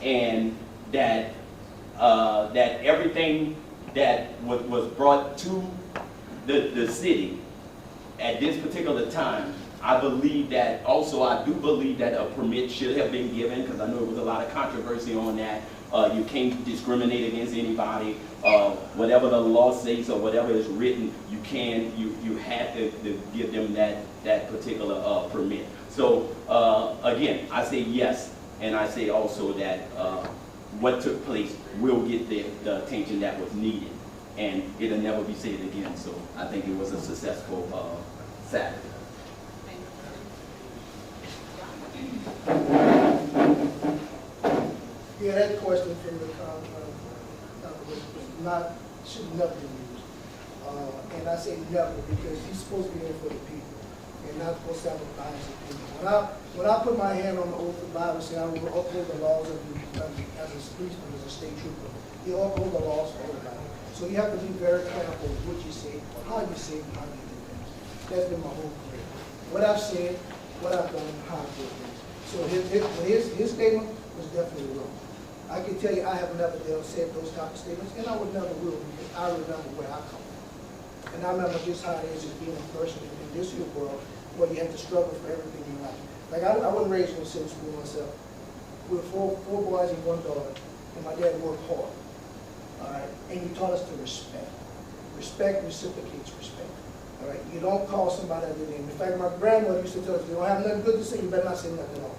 and that that everything that was brought to the city at this particular time, I believe that, also I do believe that a permit should have been given, because I know there was a lot of controversy on that. You can't discriminate against anybody. Whatever the law says or whatever is written, you have to give them that particular permit. So again, I say yes, and I say also that what took place will get the attention that was needed, and it'll never be said again. So I think it was a successful Saturday. Yeah, that question from the should never be used. And I say never because he's supposed to be there for the people and not supposed to have a bias opinion. When I put my hand on the oath of the Bible, saying I will uphold the laws of as a policeman, as a state trooper, you uphold the laws for everybody. So you have to be very careful with what you say, how you say, and how you do things. That's been my whole career. What I've said, what I've done, and how I do things. So his statement was definitely wrong. I can tell you I have never said those type of statements, and I would never will because I remember where I come from. And I remember just how it is as being a person in this here world where you have to struggle for everything in life. Like I wasn't raised in a civil school myself. We were four boys and one daughter, and my dad worked hard. All right, and he taught us to respect. Respect reciprocates respect. All right, you don't call somebody other name. In fact, my grandmother used to tell us, if you don't have nothing good to say, you better not say nothing at all.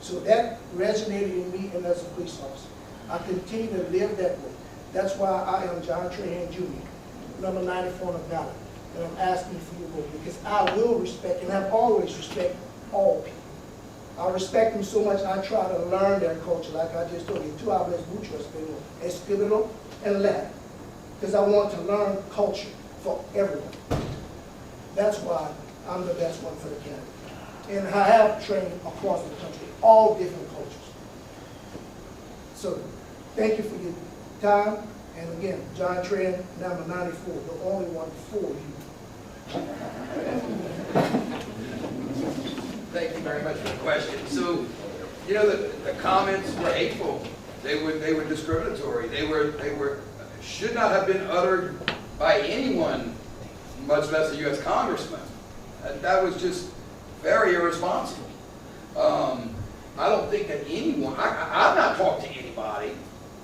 So that resonated in me and as a police officer. I continue to live that way. That's why I am John Trahan Jr., number 94 on the ballot. And I'm asking for your vote because I will respect and have always respect all people. I respect them so much I try to learn their culture. Like I just told you, tú hablas mucho español, escríbelo and Latin. Because I want to learn culture for everyone. That's why I'm the best one for the candidate. And I have trained across the country, all different cultures. So, thank you for your time. And again, John Trahan, number 94, the only one for you. Thank you very much for the question. So, you know, the comments were hateful. They were discriminatory. They should not have been uttered by anyone, much less a U.S. congressman. That was just very irresponsible. I don't think that anyone, I've not talked to anybody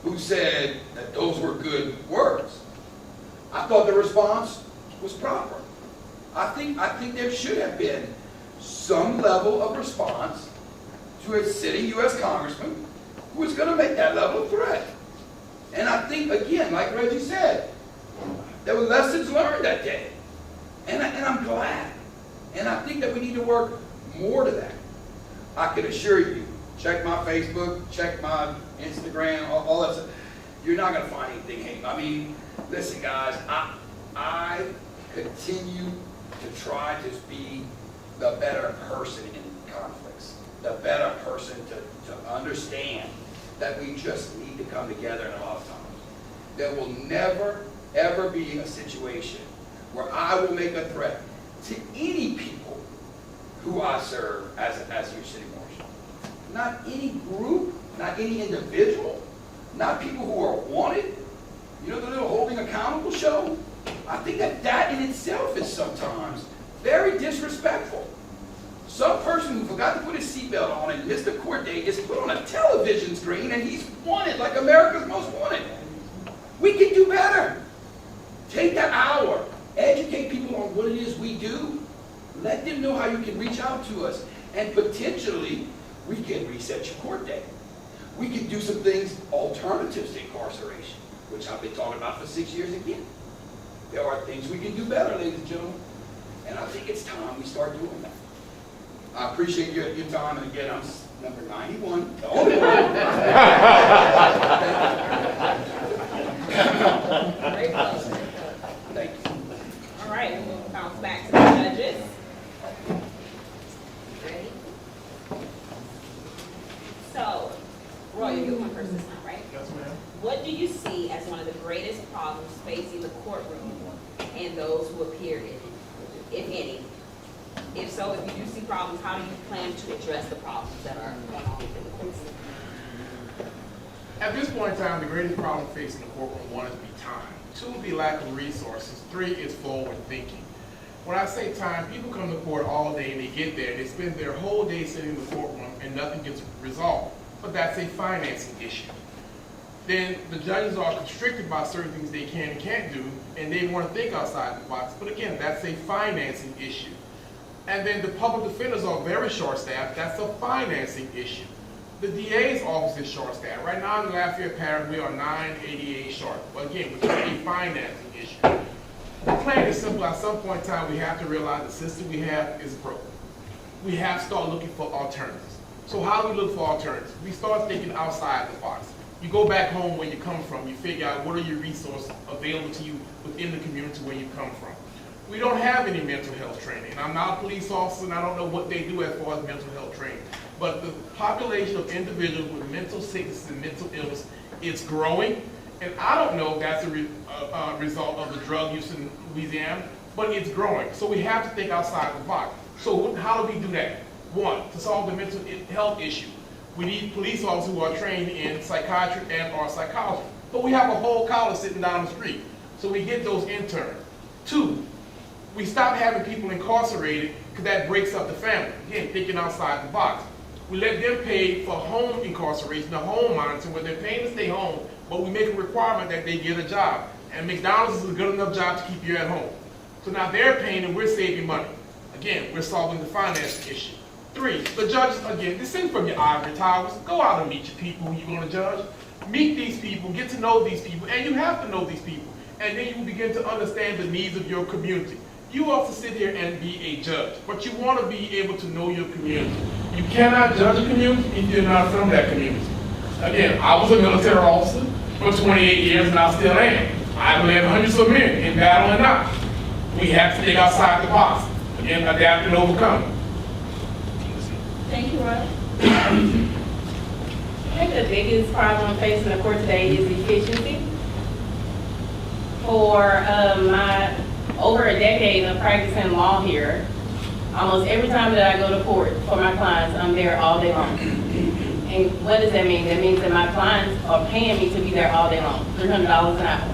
who said that those were good words. I thought the response was proper. I think there should have been some level of response to a sitting U.S. congressman who was going to make that level of threat. And I think, again, like Reggie said, there were lessons learned that day. And I'm glad. And I think that we need to work more to that. I can assure you, check my Facebook, check my Instagram, all that stuff. You're not going to find anything hateful. I mean, listen, guys, I continue to try to be the better person in conflicts, the better person to understand that we just need to come together in a lot of times. There will never, ever be a situation where I will make a threat to any people who I serve as your city marshal. Not any group, not any individual, not people who are wanted. You know the little holding accountable show? I think that in itself is sometimes very disrespectful. Some person who forgot to put his seatbelt on and missed a court date is put on a television screen and he's wanted like America's Most Wanted. We can do better. Take that hour. Educate people on what it is we do. Let them know how you can reach out to us. And potentially, we can reset your court date. We can do some things, alternatives to incarceration, which I've been talking about for 6 years again. There are things we can do better, ladies and gentlemen. And I think think it's time we start doing that. I appreciate your time, and again, I'm number 91, the only one. Great question. Thank you. All right, we'll bounce back to the judges. Ready? So, Roy, you're one person this time, right? Yes, ma'am. What do you see as one of the greatest problems facing the courtroom and those who appear in it, if any? If so, if you do see problems, how do you plan to address the problems that are going on within the court system? At this point in time, the greatest problem facing the courtroom, one, is be time. Two, would be lack of resources. Three is forward thinking. When I say time, people come to court all day and they get there, they spend their whole day sitting in the courtroom and nothing gets resolved. But that's a financing issue. Then the judges are constricted by certain things they can and can't do, and they want to think outside the box. But again, that's a financing issue. And then the public defenders are very short-staffed. That's a financing issue. The DA's office is short-staffed. Right now in the Lafayette Parish, we are 988 short. But again, which is a financing issue. The plan is simple. At some point in time, we have to realize the system we have is broken. We have to start looking for alternatives. So how do we look for alternatives? We start thinking outside the box. You go back home where you come from. You figure out what are your resources available to you within the community where you come from. We don't have any mental health training. And I'm not a police officer, and I don't know what they do as far as mental health training. But the population of individuals with mental sickness and mental illness is growing. And I don't know if that's a result of the drug use in Louisiana, but it's growing. So we have to think outside the box. So how do we do that? One, to solve the mental health issue, we need police officers who are trained in psychiatry and or psychology. But we have a whole college sitting down the street. So we get those interns. Two, we stop having people incarcerated because that breaks up the family. Again, thinking outside the box. We let them pay for home incarceration, the home monitoring, where they're paying to stay home, but we make a requirement that they get a job. And McDonald's is a good enough job to keep you at home. So now they're paying and we're saving money. Again, we're solving the financing issue. Three, the judges, again, descend from your ivory towers. Go out and meet your people who you're going to judge. Meet these people, get to know these people, and you have to know these people. And then you will begin to understand the needs of your community. You also sit here and be a judge, but you want to be able to know your community. You cannot judge a community if you're not from that community. Again, I was a military officer for 28 years and I still am. I've led hundreds of men in battle and not. We have to think outside the box. Again, adapt and overcome. Thank you, Roy. I think the biggest problem facing the court today is efficiency. For my over a decade of practicing law here, almost every time that I go to court for my clients, I'm there all day long. And what does that mean? That means that my clients are paying me to be there all day long, $300 an hour.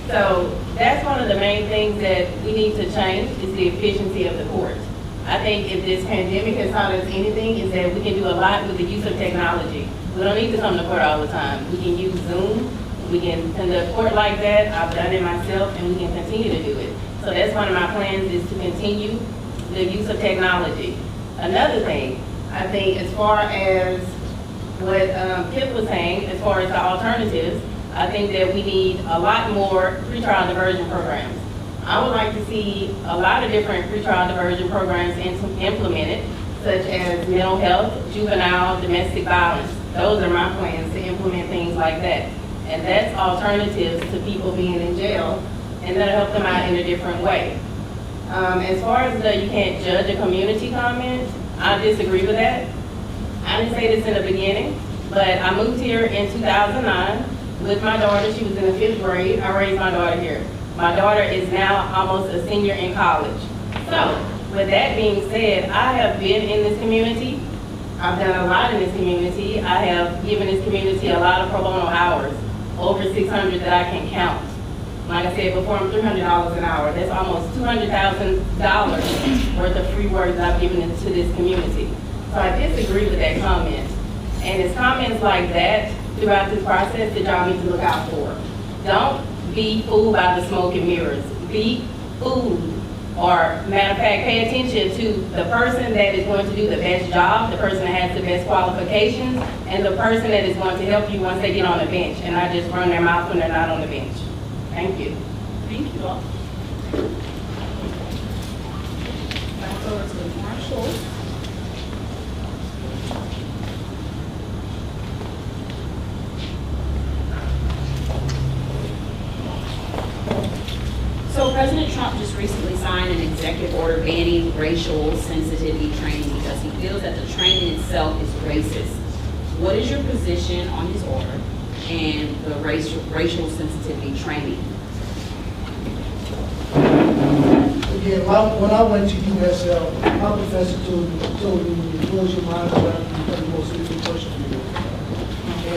So that's one of the main things that we need to change is the efficiency of the court. I think if this pandemic has taught us anything is that we can do a lot with the use of technology. We don't need to come to court all the time. We can use Zoom, we can conduct court like that, I've done it myself, and we can continue to do it. So that's one of my plans is to continue the use of technology. Another thing, I think as far as what Kip was saying, as far as the alternatives, I think that we need a lot more pretrial diversion programs. I would like to see a lot of different pretrial diversion programs implemented, such as mental health, juvenile, domestic violence. Those are my plans to implement things like that. And that's alternatives to people being in jail, and that'll help them out in a different way. As far as the you can't judge a community comment, I disagree with that. I didn't say this in the beginning, but I moved here in 2009 with my daughter. She was in the 5th grade. I raised my daughter here. My daughter is now almost a senior in college. So, with that being said, I have been in this community. I've done a lot in this community. I have given this community a lot of pro bono hours, over 600 that I can count. Like I said before, I'm $300 an hour. That's almost $200,000 worth of free work that I've given to this community. So I disagree with that comment. And it's comments like that throughout this process that y'all need to look out for. Don't be fooled by the smoke and mirrors. Be fooled, or matter of fact, pay attention to the person that is going to do the best job, the person that has the best qualifications, and the person that is going to help you once they get on the bench, and not just run their mouth when they're not on the bench. Thank you. Thank you all. racials. So President Trump just recently signed an executive order banning racial sensitivity training because he feels that the training itself is racist. What is your position on his order and the racial sensitivity training? Again, when I went to USL, my professor told me, you close your mind around, you become the most difficult person you know.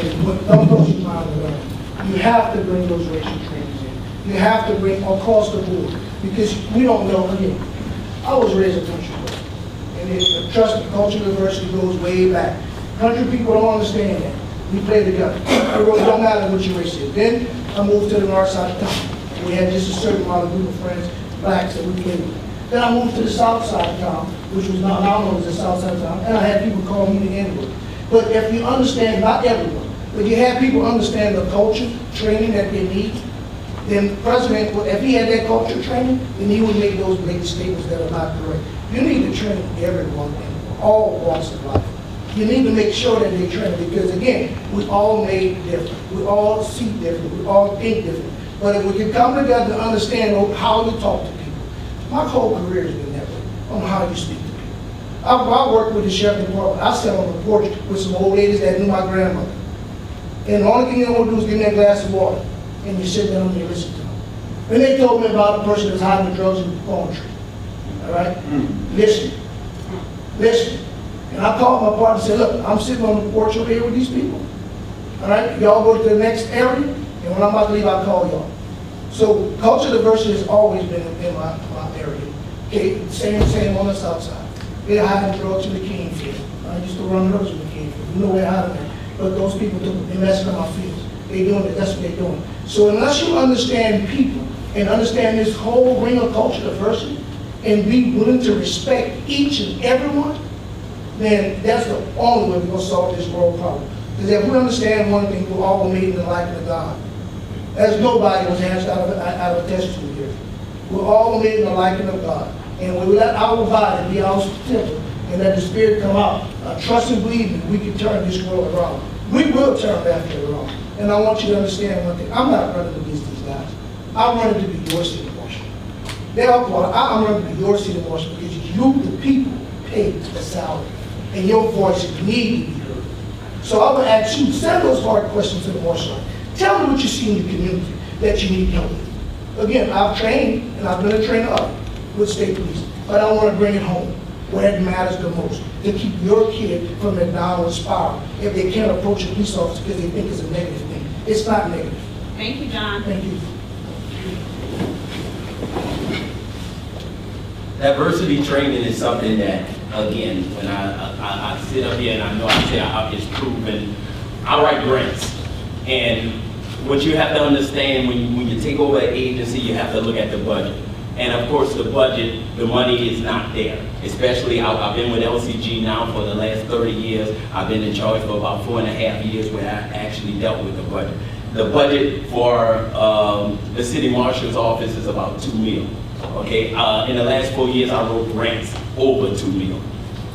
And don't close your mind around. You have to bring those racial trainings in. You have to bring across the board, because we don't know, again, I was raised a country boy. And trust me, cultural diversity goes way back. Country people don't understand that. We play together. It really don't matter what your race is. Then I moved to the north side of town. We had just a certain amount of group of friends, blacks, that we played with. Then I moved to the south side of town, which was not known as the south side of town, and I had people call me the N-word. But if you understand, not everyone, but you have people understand the culture, training that they need, then President, if he had that culture training, then he would make those big statements that are not correct. You need to train everyone in all walks of life. You need to make sure that they train, because again, we all made different. We all see different. We all think different. But if we can come together and understand how you talk to people. My whole career has been that way, on how you speak to people. I worked with the sheriff department. I sat on the porch with some old ladies that knew my grandmother. And the only thing they want to do is give me a glass of water. And you sit down and you listen to them. And they told me about a person that's hiding drugs in the palm tree. All right? Listen. Listen. And I called my partner and said, look, I'm sitting on the porch over here with these people. All right? Y'all go to the next area, and when I'm about to leave, I'll call y'all. So cultural diversity has always been in my area. Okay, same on the south side. They're hiding drugs in the cane field. I used to run drugs in the cane field. You know where hiding that. But those people, they're messing up my fields. They're doing it, that's what they're doing. So unless you understand people and understand this whole ring of cultural diversity and be willing to respect each and everyone, then that's the only way we're going to solve this world problem. Because if we understand one thing, we're all made in the likeness of God. As nobody was asked out of a test tube here. We're all made in the likeness of God. And when we let our body be our temple and let the Spirit come out, trust and believe that we can turn this world around. We will turn Lafayette around. And I want you to understand one thing. I'm not running against these guys. I'm running to be your city marshal. Therefore, I'm running to be your city marshal because you, the people, pay the salary. And your voice need to be heard. So I would ask you, send those hard questions to the marshal. Tell me what you see in your community that you need help with. Again, I've trained, and I've been a trainer of with state police, but I want to bring it home where it matters the most, to keep your kid from a downward spiral if they can't approach a police officer because they think it's a negative thing. It's not negative. Thank you, John. Thank you. Diversity training is something that, again, when I sit up here and I know I say it's proven, I write grants. And what you have to understand when you take over an agency, you have to look at the budget. And of course, the budget, the money is not there. Especially, I've been with LCG now for the last 30 years. I've been in charge for about 4.5 years where I actually dealt with the budget. The budget for the city marshal's office is about $2 million. Okay, in the last 4 years, I wrote grants over $2 million.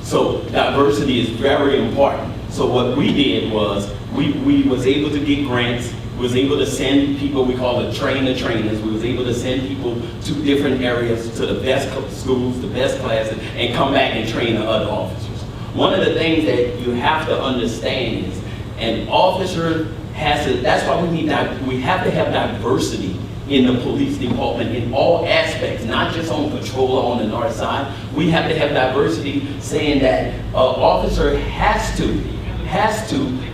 So diversity is very important. So what we did was we was able to get grants. We was able to send people, we call it trainers. We was able to send people to different areas, to the best schools, the best classes, and come back and train the other officers. One of the things that you have to understand is an officer has to, that's why we have to have diversity in the police department in all aspects, not just on patrol or on the north side. We have to have diversity saying that an officer has to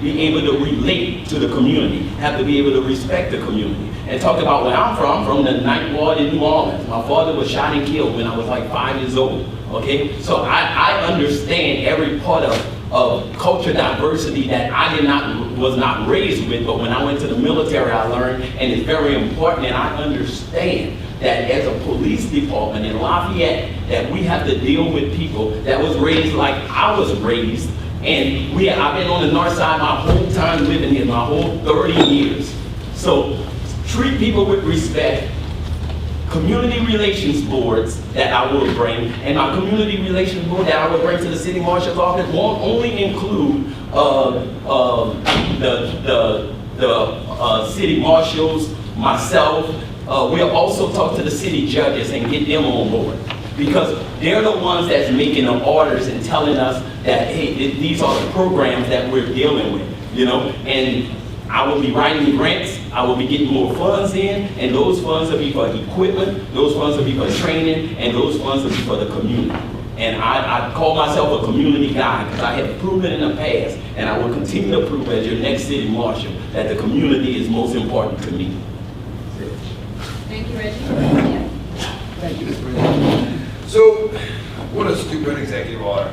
be able to relate to the community, have to be able to respect the community. And talk about where I'm from the 9th Ward in New Orleans. My father was shot and killed when I was like 5 years old, okay? So I understand every part of culture diversity that was not raised with, but when I went to the military I learned, and it's very important, and I understand that as a police department in Lafayette, that we have to deal with people that was raised like I was raised. And I've been on the north side my whole time living here, my whole 30 years. So treat people with respect, community relations boards that I will bring, and my community relations board that I will bring to the city marshal's office won't only include the city marshals, myself. We'll also talk to the city judges and get them on board, because they're the ones that's making the orders and telling us that, hey, these are the programs that we're dealing with, you know? And I will be writing grants, I will be getting more funds in, and those funds will be for equipment, those funds will be for training, and those funds will be for the community. And I call myself a community guy because I have proven in the past, and I will continue to prove as your next city marshal, that the community is most important to me. Thank you, Reggie. Thank you, Mr. President. So, what a stupid executive order.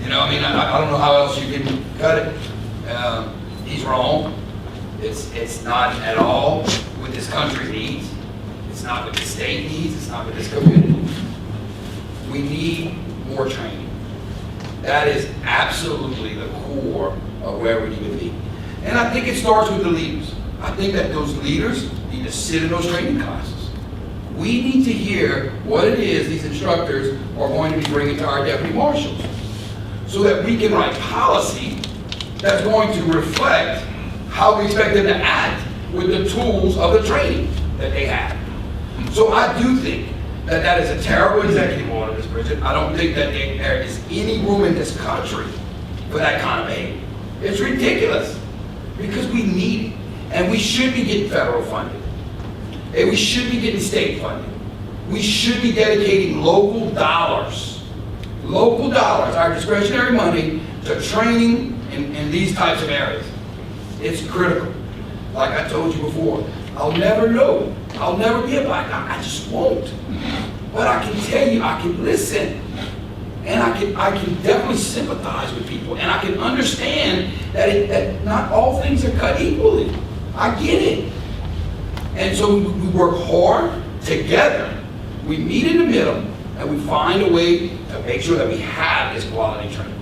You know, I mean, I don't know how else you can cut it. He's wrong. It's not at all what this country needs. It's not what the state needs. It's not what this community needs. We need more training. That is absolutely the core of where we need to be. And I think it starts with the leaders. I think that those leaders need to sit in those training classes. We need to hear what it is these instructors are going to be bringing to our deputy marshals, so that we can write policy that's going to reflect how we expect them to act with the tools of the training that they have. So I do think that that is a terrible executive order, Ms. Bridget. I don't think that there is any room in this country for that kind of behavior. It's ridiculous, because we need it, and we should be getting federal funding, and we should be getting state funding. We should be dedicating local dollars, our discretionary money, to training in these types of areas. It's critical. Like I told you before, I'll never know. I'll never be a black guy. I just won't. But I can tell you, I can listen. And I can definitely sympathize with people. And I can understand that not all things are cut equally. I get it. And so we work hard together. We meet in the middle, and we find a way to make sure that we have this quality training.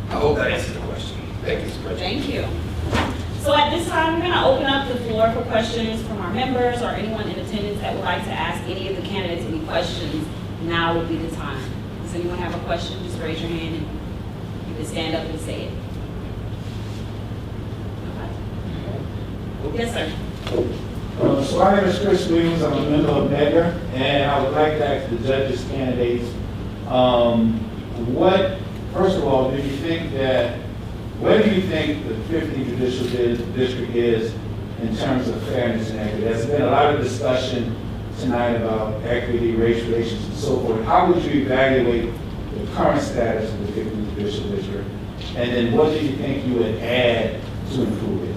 I hope that answers the question. Thank you, Mr. President. Thank you. So at this time, we're going to open up the floor for questions from our members or anyone in attendance that would like to ask any of the candidates any questions. Now would be the time. Does anyone have a question? Just raise your hand and you can stand up and say it. Okay. Yes, sir. So my name is Chris Williams. I'm a member of MEGA, and I would like to ask the judges candidates, first of all, where do you think the 15th Judicial District is in terms of fairness and equity? There's been a lot of discussion tonight about equity, race relations, and so forth. How would you evaluate the current status of the 15th Judicial District? And then what do you think you would add to improve it?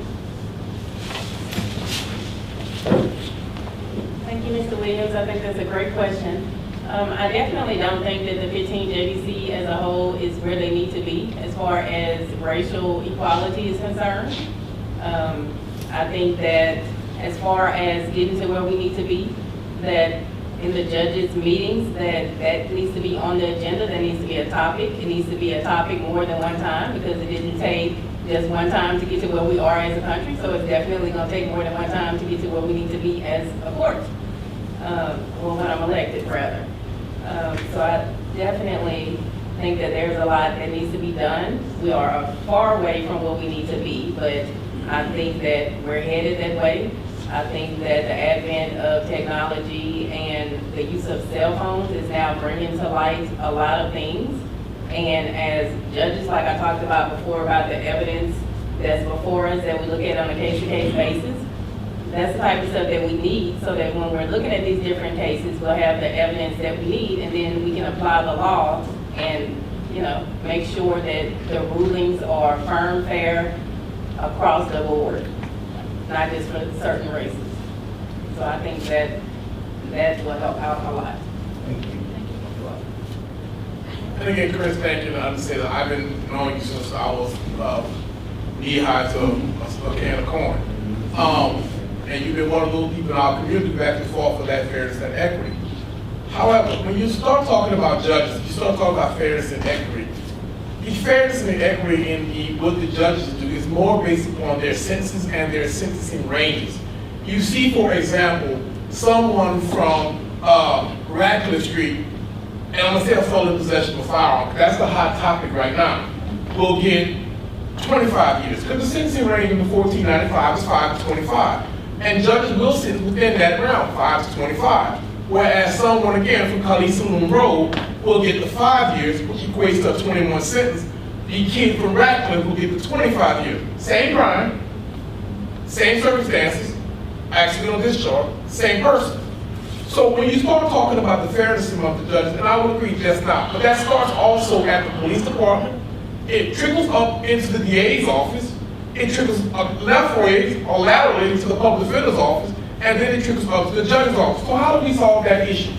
Thank you, Mr. Williams. I think that's a great question. I definitely don't think that the 15 JDC as a whole is where they need to be as far as racial equality is concerned. I think that as far as getting to where we need to be, that in the judges' meetings, that needs to be on the agenda, that needs to be a topic. It needs to be a topic more than one time, because it didn't take just one time to get to where we are as a country, so it's definitely going to take more than one time to get to where we need to be as a court, or when I'm elected, rather. So I definitely think that there's a lot that needs to be done. We are far away from what we need to be, but I think that we're headed that way. I think that the advent of technology and the use of cell phones is now bringing to light a lot of things. And as judges, like I talked about before, about the evidence that's before us that we look at on a case-to-case basis, that's the type of stuff that we need, so that when we're looking at these different cases, we'll have the evidence that we need, and then we can apply the law and, you know, make sure that the rulings are firm, fair, across the board, not just for certain races. So I think that will help out a lot. Thank you. And again, Chris, thank you. And I understand that I've been knowing you since I was knee-high to a can of corn. And you've been one of those people in our community back and forth for that fairness and equity. However, when you start talking about judges, you start talking about fairness and equity. The fairness and equity in what the judges do is more based upon their sentences and their sentencing ranges. You see, for example, someone from Radcliffe Street, and I'm gonna say a felon in possession of a firearm, 'cause that's the hot topic right now, will get 25 years. Because the sentencing range in 1495 is 5 to 25. And judges will sit within that realm, 5 to 25. Whereas someone, again, from Khalees Saloon Road will get the 5 years, which equates to a 21 sentence. The kid from Radcliffe will get the 25 years. Same crime, same circumstances, accidental discharge, same person. So when you start talking about the fairness among the judges, and I would agree just now, but that starts also at the police department. It trickles up into the DA's office. It trickles up leftways or laterally to the public defender's office, and then it trickles up to the judge's office. So how do we solve that issue?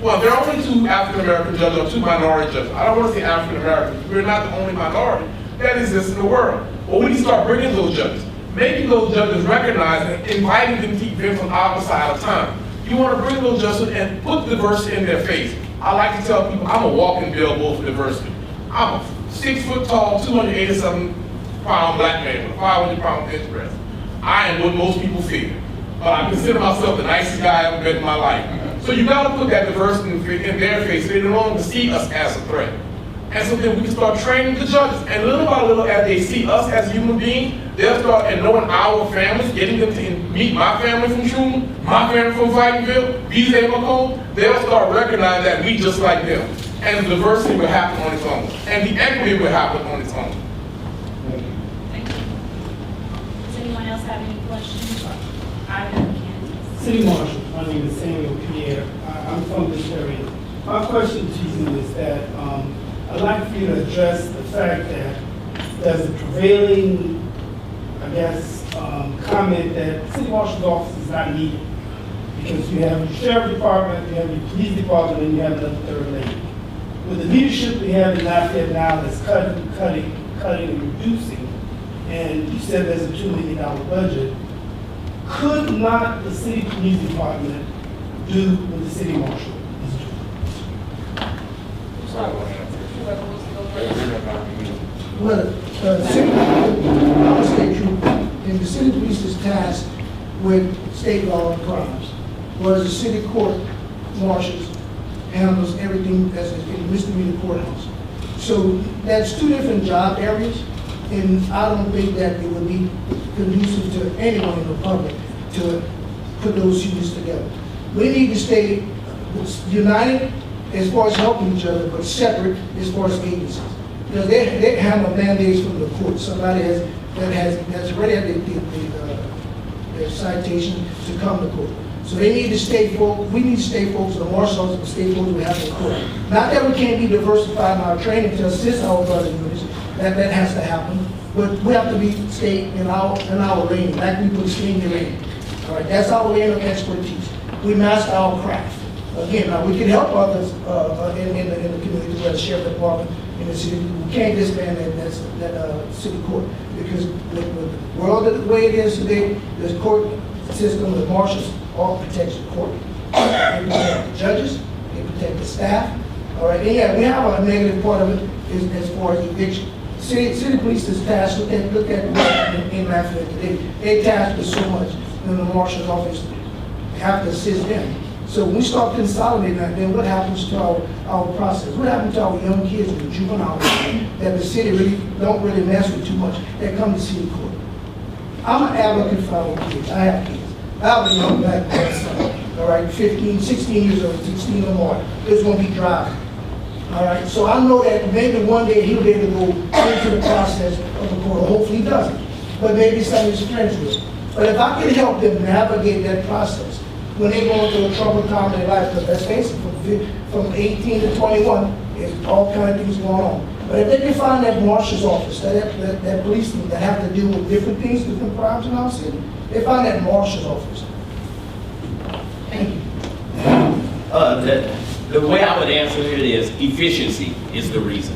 Well, there are only 2 African-American judges or 2 minority judges. I don't want to say African-American. We're not the only minority that exists in the world. But we need to start bringing those judges, making those judges recognize and inviting them to events on our side of time. You want to bring those judges and put diversity in their face. I like to tell people I'm a walking billboard for diversity. I'm a 6 foot tall, 287 pound black man with a 500 pound bench press. I am what most people fear, but I consider myself the nicest guy I've ever met in my life. So you got to put that diversity in their face so they no longer see us as a threat. And so then we can start training the judges. And little by little, as they see us as human beings, they'll start and knowing our families, getting them to meet my family from Truman, my family from Vikenville, BJ McComb. They'll start recognizing that we just like them. And the diversity will happen on its own. And the equity will happen on its own. Thank you. Does anyone else have any questions? I have candidates. City Marshal, my name is Samuel Pierre. I'm from this area. My question to you is that I'd like for you to address the fact that there's a prevailing, I guess, comment that City Marshal's office is not needed because you have your sheriff department, you have your police department, and you have another third lady. With the leadership we have in Lafayette now that's cutting, and reducing, and you said there's a $2 million budget, could not the city police department do what the city marshal is doing? Well, city, I would say true, and the city police is tasked with state law and crimes, whereas the city court marshals handles everything that's in the misdemeanor courthouse. So that's 2 different job areas, and I don't think that it would be conducive to anyone in the public to put those units together. We need to stay united as far as helping each other, but separate as far as agencies. Because they handle mandates from the court. Somebody that's already had their citation to come to court. So they need to stay focused. We need to stay focused. The marshals and stay focused we have in court. Not that we can't be diversified in our training to assist our brother units. That has to happen. But we have to stay in our lane, like we put stay in your lane. All right, that's our lane of expertise. We master our craft. Again, now we can help others in the community, where the sheriff department in the city. We can't disband that city court because with the world the way it is today, the court system, the marshals all protects the court. They protect the judges. They protect the staff. All right, and yeah, we have a negative part of it is as far as eviction. City police is tasked. Look at in Lafayette today. They tasked with so much. And the marshal's office have to assist them. So when we start consolidating that, then what happens to our process? What happens to our young kids in the juvenile that the city don't really mess with too much that come to city court? I'm an advocate for our kids. I have kids. I have a young black son, all right, 15, 16 years old, 16 or more, is going to be driving. All right, so I know that maybe one day he'll be able to go into the process of the court. Hopefully he doesn't, but maybe some of his friends will. But if I can help them navigate that process when they go into a troubled time in their life, because let's face it, from 18 to 21, there's all kinds of things going on. But if they can find that marshal's office, that policeman that have to deal with different things, different crimes in our city, they find that marshal's office. Thank you. The way I would answer it is efficiency is the reason.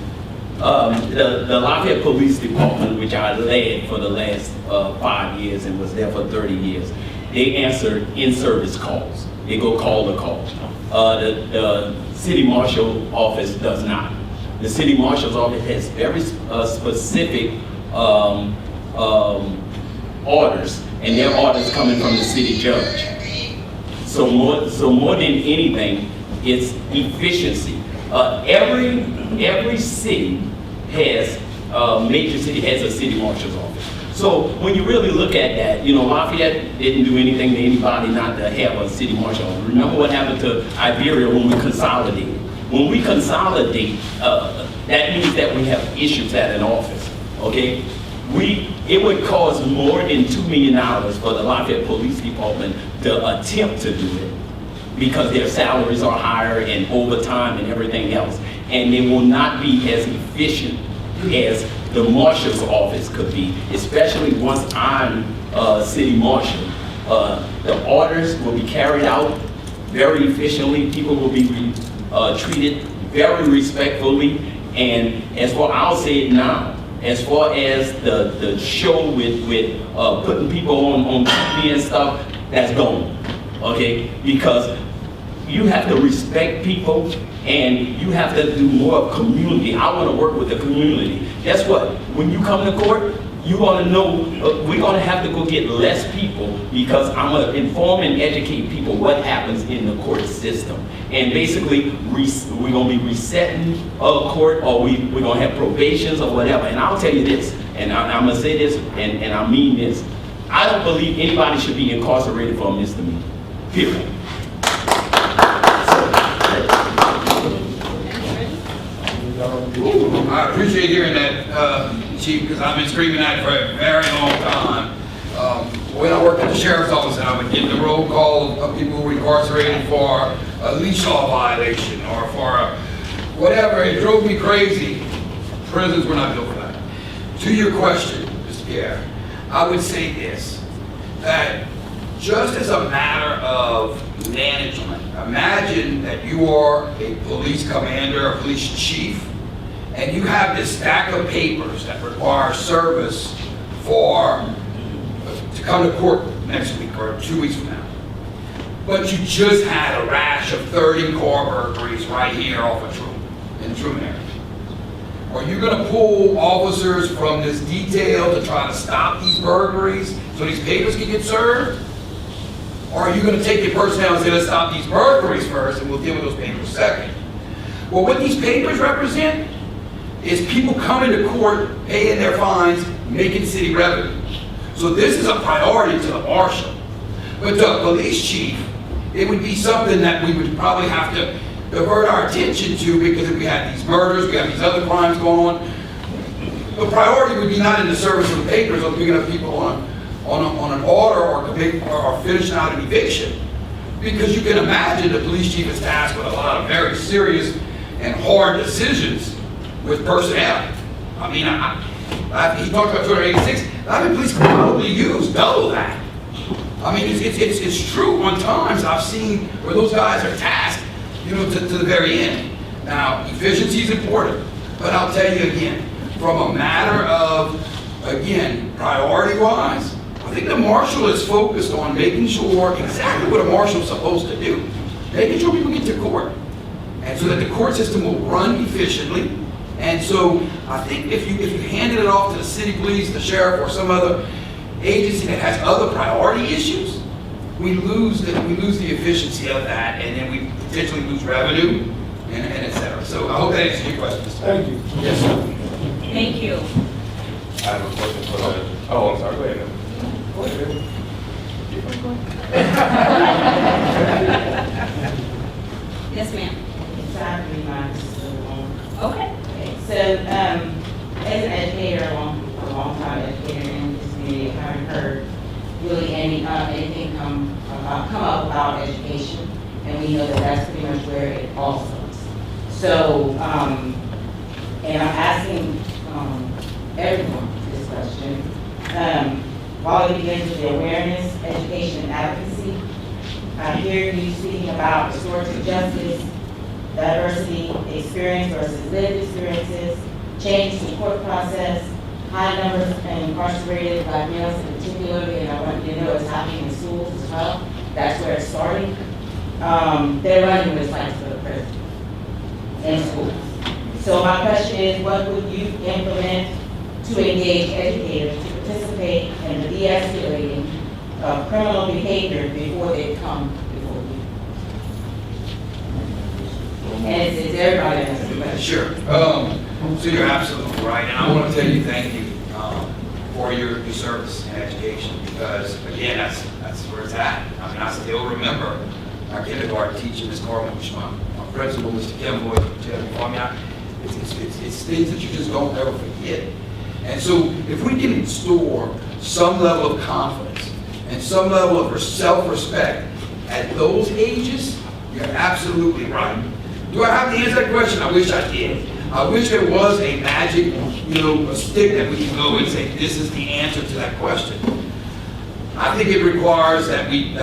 The Lafayette Police Department, which I led for the last 5 years and was there for 30 years, they answer in-service calls. They go call to call. The City Marshal office does not. The City Marshal's office has very specific orders, and their orders coming from the city judge. So more than anything, it's efficiency. Every city has, major city has a city marshal's office. So when you really look at that, you know, Lafayette didn't do anything to anybody not to have a city marshal. Remember what happened to Iberia when we consolidated. When we consolidate, that means that we have issues at an office, okay? It would cost more than $2 million for the Lafayette Police Department to attempt to do it because their salaries are higher and overtime and everything else. And they will not be as efficient as the marshal's office could be, especially once I'm city marshal. The orders will be carried out very efficiently. People will be treated very respectfully. And as far, I'll say it now, as far as the show with putting people on TV and stuff, that's gone, okay? Because you have to respect people and you have to do more of community. I want to work with the community. Guess what? When you come to court, you're going to know we're going to have to go get less people because I'm going to inform and educate people what happens in the court system. And basically, we're going to be resetting a court, or we're going to have probations or whatever. And I'll tell you this, and I'm going to say this, and I mean this. I don't believe anybody should be incarcerated for a misdemeanor. Period. I appreciate hearing that, Chief, because I've been screaming that for a very long time. When I worked at the Sheriff's Office, I would get the roll call of people who were incarcerated for a leash law violation or for whatever. It drove me crazy. Prisons were not built for that. To your question, Mr. Pierre, I would say this, that just as a matter of management, imagine that you are a police commander, a police chief, and you have this stack of papers that require service to come to court next week or 2 weeks from now. But you just had a rash of 30 car burglaries right here off of Truman, in the Truman area. Are you going to pull officers from this detail to try to stop these burglaries so these papers can get served? Or are you going to take your personnel and say, let's stop these burglaries first and we'll deal with those papers second? Well, what these papers represent is people coming to court, paying their fines, making city revenue. So this is a priority to the marshal. But to a police chief, it would be something that we would probably have to divert our attention to, because if we had these murders, we have these other crimes going on, the priority would be not in the service of the papers or picking up people on an order or finishing out an eviction. Because you can imagine the police chief is tasked with a lot of very serious and hard decisions with personnel. I mean, he talked about 286. I mean, police could probably use double that. I mean, it's true. On times I've seen where those guys are tasked, you know, to the very end. Now, efficiency is important, but I'll tell you again, from a matter of, again, priority-wise, I think the marshal is focused on making sure exactly what a marshal is supposed to do, making sure people get to court, and so that the court system will run efficiently. And so I think if you handed it off to the city police, the sheriff, or some other agency that has other priority issues, we lose the efficiency of that, and then we potentially lose revenue, and et cetera. So I hope that answers your question. Thank you. Yes, sir. Thank you. I have a question for the, oh, I'm sorry, go ahead. Go ahead. Yes, ma'am. Okay. So, as an educator, a long time educator in this community, I haven't heard really anything come up about education, and we know that that's pretty much where it all starts. So, and I'm asking everyone this question. While it begins with the awareness, education, and advocacy, I hear you speaking about restorative justice, diversity, experience versus lived experiences, change to the court process, high numbers of incarcerated Black males in particular, and I want you to know it's happening in schools as well. That's where it's starting. They're running with fights for the prison in schools. So my question is, what would you implement to engage educators to participate in the de-escalating of criminal behavior before they come before the And is everybody answering the question? Sure. So you're absolutely right, and I want to tell you thank you for your service and education, because again, that's where it's at. I mean, I still remember our kindergarten teacher, Ms. Carmouche, my principal, Mr. Kimball. I mean, it's things that you just don't ever forget. And so if we can install some level of confidence and some level of self-respect at those ages, you're absolutely right. Do I have to answer that question? I wish I did. I wish there was a magic, a stick that we can go and say, this is the answer to that question. I think it requires that we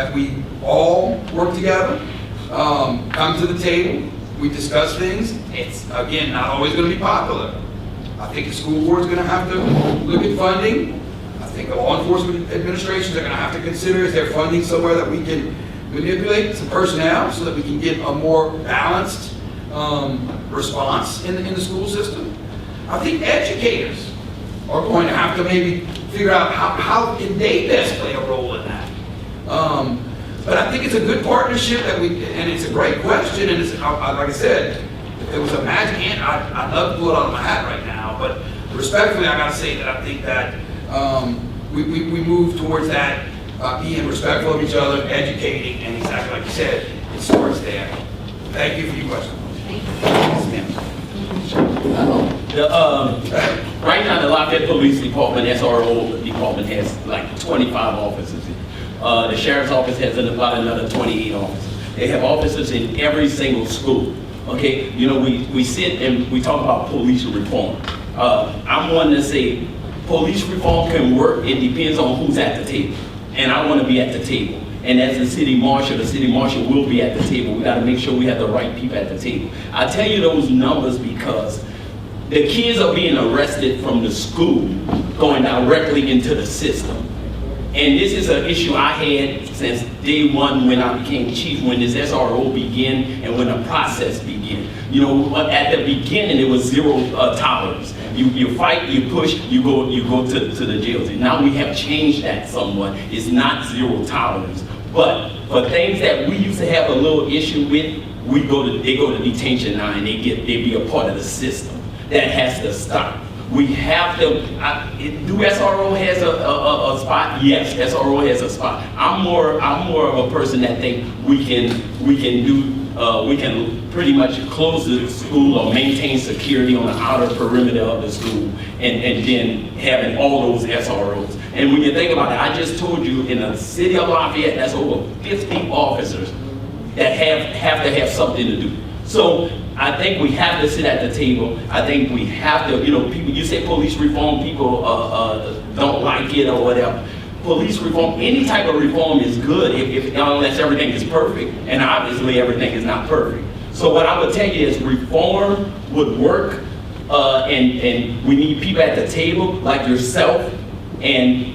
all work together, come to the table, we discuss things. It's, again, not always going to be popular. I think the school board is going to have to look at funding. I think the law enforcement administrations are going to have to consider, is there funding somewhere that we can manipulate some personnel so that we can get a more balanced response in the school system. I think educators are going to have to maybe figure out how can they best play a role in that. But I think it's a good partnership and it's a great question, and it's, like I said, if there was a magic hand, I'd love to pull it out of my hat right now, but respectfully, I gotta say that I think that we move towards that, being respectful of each other, educating, and exactly like you said, it starts there. Thank you for your question. Right now, the Lafayette Police Department, SRO department, has like 25 officers. The Sheriff's Office has about another 28 officers. They have officers in every single school. Okay, we sit and we talk about police reform. I'm one to say police reform can work. It depends on who's at the table. And I want to be at the table. And as the city marshal will be at the table. We got to make sure we have the right people at the table. I tell you those numbers because the kids are being arrested from the school going directly into the system. And this is an issue I had since day one when I became chief, when this SRO began and when the process began. At the beginning, it was zero tolerance. You fight, you push, you go to the jails. And now we have changed that somewhat. It's not zero tolerance. But for things that we used to have a little issue with, they go to detention now and they be a part of the system. That has to stop. We have to, do SRO has a spot? Yes, SRO has a spot. I'm more of a person that think we can pretty much close the school or maintain security on the outer perimeter of the school and then having all those SROs. And when you think about it, I just told you in the city of Lafayette, that's over 50 officers that have to have something to do. So I think we have to sit at the table. I think we have to, people, you say police reform, people don't like it or whatever. Police reform, any type of reform is good unless everything is perfect, and obviously everything is not perfect. So what I would tell you is reform would work, and we need people at the table like yourself, and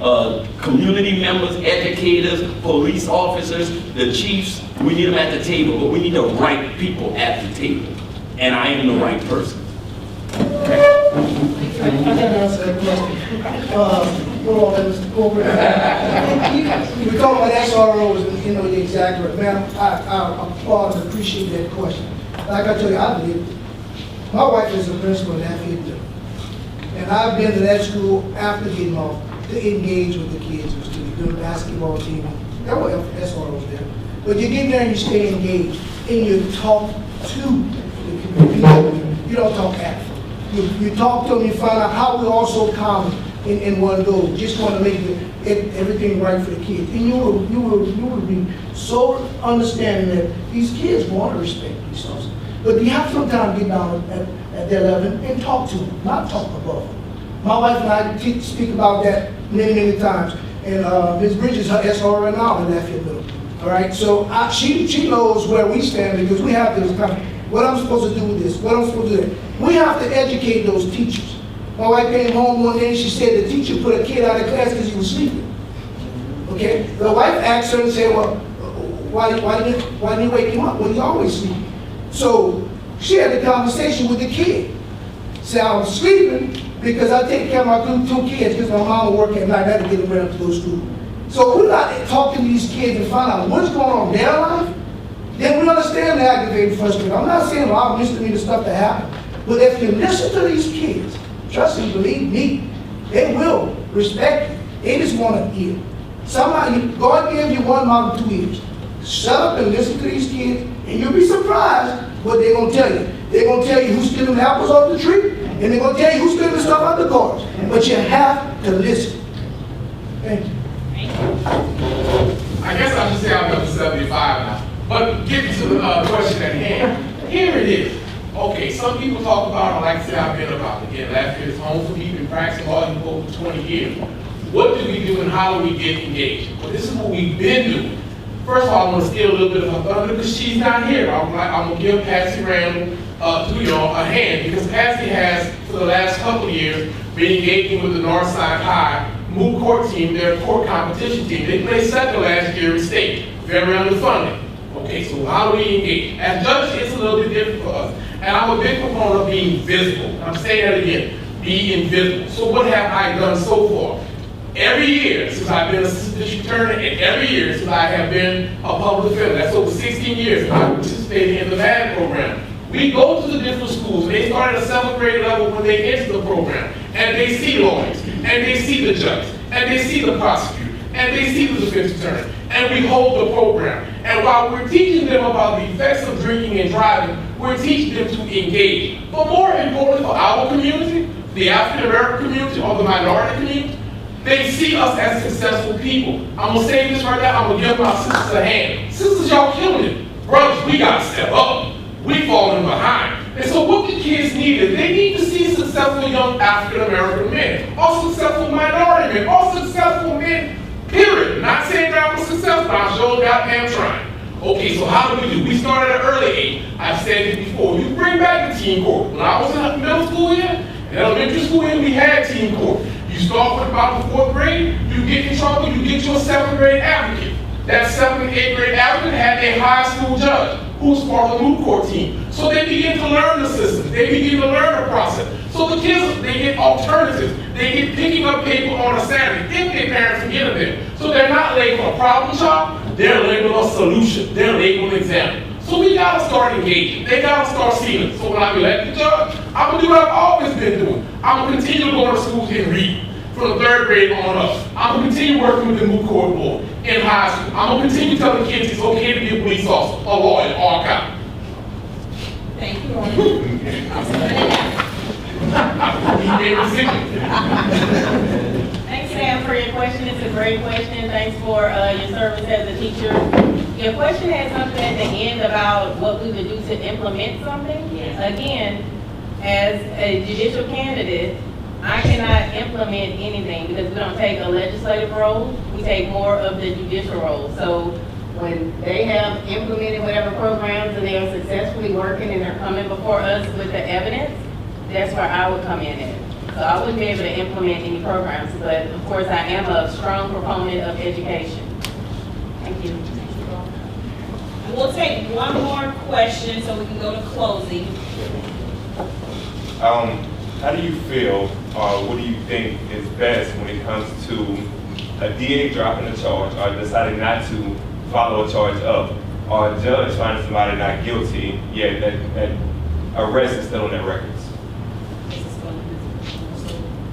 community members, educators, police officers, the chiefs. We need them at the table, but we need the right people at the table. And I am the right person. I can answer that question. Hold on, Mr. Colbert. We talk about SROs, and you're exactly right. Man, I applaud and appreciate that question. Like I tell you, I did. My wife is a principal at Lafayette, and I've been to that school after getting off to engage with the kids and students, doing basketball team. There were SROs there. But you get there and you stay engaged, and you talk to the community. You don't talk at them. You talk to them, you find out how we all so common in one goal. Just want to make everything right for the kids. And you will be so understanding that these kids want to respect themselves. But you have to sometimes get down at their level and talk to them, not talk above them. My wife and I speak about that many times. And Ms. Bridges, her SR right now in Lafayette Middle. All right, so she knows where we stand because we have this kind of, what I'm supposed to do with this, what I'm supposed to do with that. We have to educate those teachers. My wife came home one day and she said the teacher put a kid out of class because he was sleeping. Okay, the wife asked her and said, well, why didn't you wake him up? Well, he's always sleeping. So she had a conversation with the kid. Said, I was sleeping because I take care of my two kids because my mom will work at night. I had to get them ready to go to school. So we're not talking to these kids and find out what's going on in their life. then we understand the aggravated frustrated. I'm not saying allow misdemeanor stuff to happen, but if you listen to these kids, trust me, believe me, they will respect you. They just want to hear. Somebody, God gave you 1 mouth, 2 ears. Shut up and listen to these kids, and you'll be surprised what they're going to tell you. They're going to tell you who's stealing apples off the tree, and they're going to tell you who's stealing stuff out the cars. But you have to listen. Thank you. I guess I should say I'm up to 75 now. But getting to the question at hand, here it is. Okay, some people talk about, like I said, I've been about again, Lafayette is home for me, been practicing law for over 20 years. What do we do and how do we get engaged? Well, this is what we've been doing. First of all, I want to steal a little bit of her thunder because she's not here. I'm going to give Patsy Randall a hand because Patsy has, for the last couple of years, been engaging with the Northside High moot court team, their court competition team. They placed second last year in state, very underfunded. Okay, so how do we engage? As judges, it's a little bit different for us. And I'm a big proponent of being visible. I'm saying that again, be invisible. So what have I done so far? Every year since I've been assistant district attorney, and every year since I have been a public defender, that's over 16 years, I participated in the MAD program. We go to the different schools. They start at a 7th grade level when they enter the program, and they see lawyers, and they see the judge, and they see the prosecutor, and they see the defense attorney, and we hold the program. And while we're teaching them about the effects of drinking and driving, we're teaching them to engage. But more importantly for our community, the African American community or the minority community, they see us as successful people. I'm gonna say this right now, I'm gonna give my sisters a hand. Sisters, y'all killing it. Brothers, we gotta step up. We falling behind. And so what the kids need is they need to see successful young African American men, or successful minority men, or successful men, period. Not saying that I'm successful, but I'm sure goddamn trying. Okay, so how do we do? We started at an early age. I've said it before. You bring back the teen court. When I was in middle school here, in elementary school here, we had teen court. You start with about the 4th grade, you get in trouble, you get your 7th grade advocate. That 7th and 8th grade advocate had a high school judge who's part of the moot court team. So they begin to learn the system. They begin to learn the process. So the kids, they get alternatives. They get picking up paper on a Saturday if their parents can get them there. So they're not labeled a problem child, they're labeled a solution. They're labeled an example. So we gotta start engaging. They gotta start seeing it. So when I'm elected judge, I'm gonna do what I've always been doing. I'm gonna continue to go to schools and read. From the 3rd grade on up. I'm gonna continue working with the moot court board in high school. I'm gonna continue telling kids it's okay to be a police officer, a lawyer, or a cop. Thank you, Thanks, Sam, for your question. It's a great question. Thanks for your service as a teacher. Your question had something at the end about what we would do to implement something. Yes. Again, as a judicial candidate, I cannot implement anything because we don't take a legislative role. We take more of the judicial role. So when they have implemented whatever programs and they are successfully working and they're coming before us with the evidence, that's where I would come in at. So I wouldn't be able to implement any programs, but of course I am a strong proponent of education. Thank you. We'll take one more question so we can go to closing. How do you feel, or what do you think is best when it comes to a DA dropping a charge or deciding not to follow a charge up, or a judge finding somebody not guilty, yet that arrest is still on their records?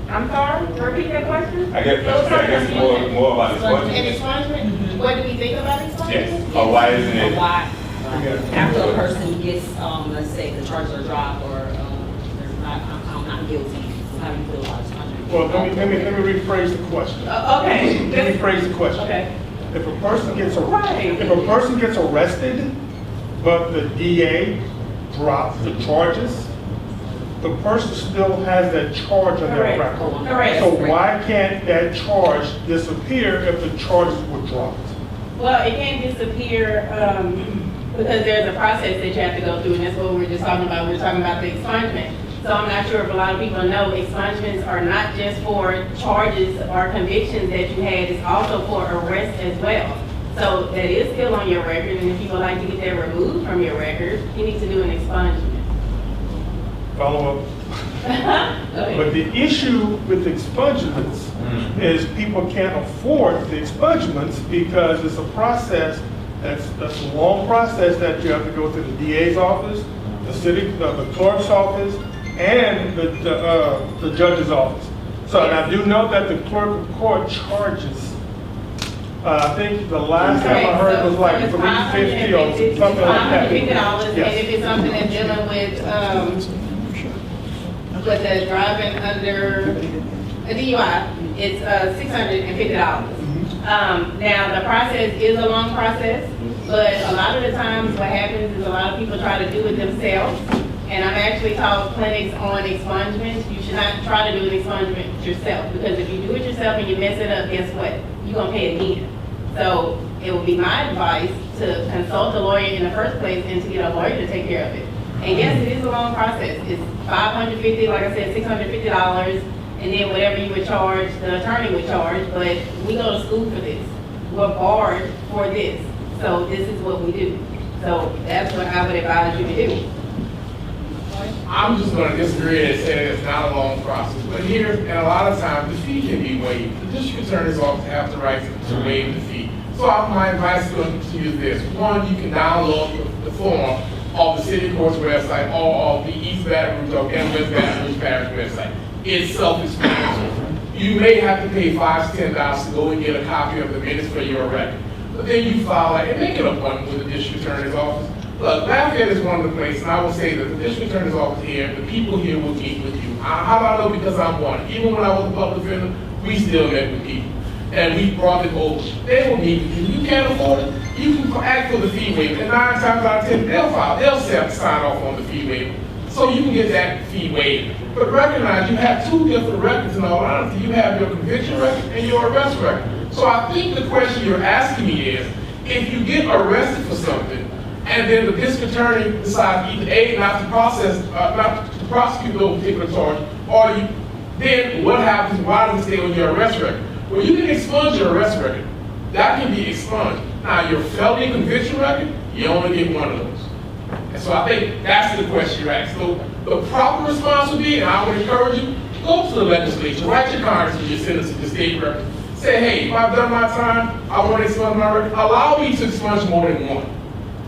I'm sorry, repeat that question? I guess more about expungement. And expungement? What do we think about expungement? Yes. Or why isn't it? Why, after a person gets, let's say the charges are dropped or they're not guilty, how do you feel about expungement? Well, let me rephrase the question. Okay. Let me rephrase the question. Okay. If a person gets arrested, but the DA drops the charges, the person still has that charge on their record. Correct. So why can't that charge disappear if the charges were dropped? Well, it can't disappear because there's a process that you have to go through, and that's what we were just talking about. We're talking about the expungement. So I'm not sure if a lot of people know expungements are not just for charges or convictions that you had, it's also for arrest as well. So that is still on your record, and if you would like to get that removed from your record, you need to do an expungement. Follow up. But the issue with expungements is people can't afford the expungements because it's a process That's a long process that you have to go through the DA's office, the clerk's office, and the judge's office. So, and I do know that the clerk of court charges, I think the last time I heard was like $350 or something like that. $550, and Yes. if it's something that's dealing with the driving under a DUI, it's $650. Now, the process is a long process, but a lot of the times what happens is a lot of people try to do it themselves. And I've actually taught clinics on expungement. You should not try to do an expungement yourself, because if you do it yourself and you mess it up, guess what? You're gonna pay again. So it would be my advice to consult a lawyer in the first place and to get a lawyer to take care of it. And yes, it is a long process. It's $550, like I said, $650, and then whatever you would charge, the attorney would charge, but we go to school for this. We're barred for this. So this is what we do. So that's what I would advise you to do. I'm just gonna disagree and say that it's not a long process, but here, and a lot of times, the fee can be waived. The district attorney's office have the right to waive the fee. So my advice to you is this: one, you can download the form off the city court's website or off the East Baton Rouge or West Baton Rouge Parish website. It's self-explanatory. You may have to pay $5 to $10 to go and get a copy of the minutes for your record. But then you file it and make an appointment with the district attorney's office. Look, Lafayette is one of the places, and I will say that the district attorney's office here, the people here will meet with you. How do I know? Because I'm one. Even when I was a public defender, we still met with people. And we brought it over. They will meet with you. You can't afford it, you can ask for the fee waiver. And 9 times out of 10, they'll sign off on the fee waiver. So you can get that fee waived. But recognize you have two different records in all honesty. You have your conviction record and your arrest record. So I think the question you're asking me is, if you get arrested for something, and then the district attorney decides either A, not to prosecute those particular charge, or then what happens? Why does it stay on your arrest record? Well, you can expunge your arrest record. That can be expunged. Now, your felony conviction record, you only get one of those. And so I think that's the question you're asking. So the proper response would be, and I would encourage you, go to the legislature, write your congressman, your senators, your state reps, say, hey, if I've done my time, I want to expunge my record, allow me to expunge more than one.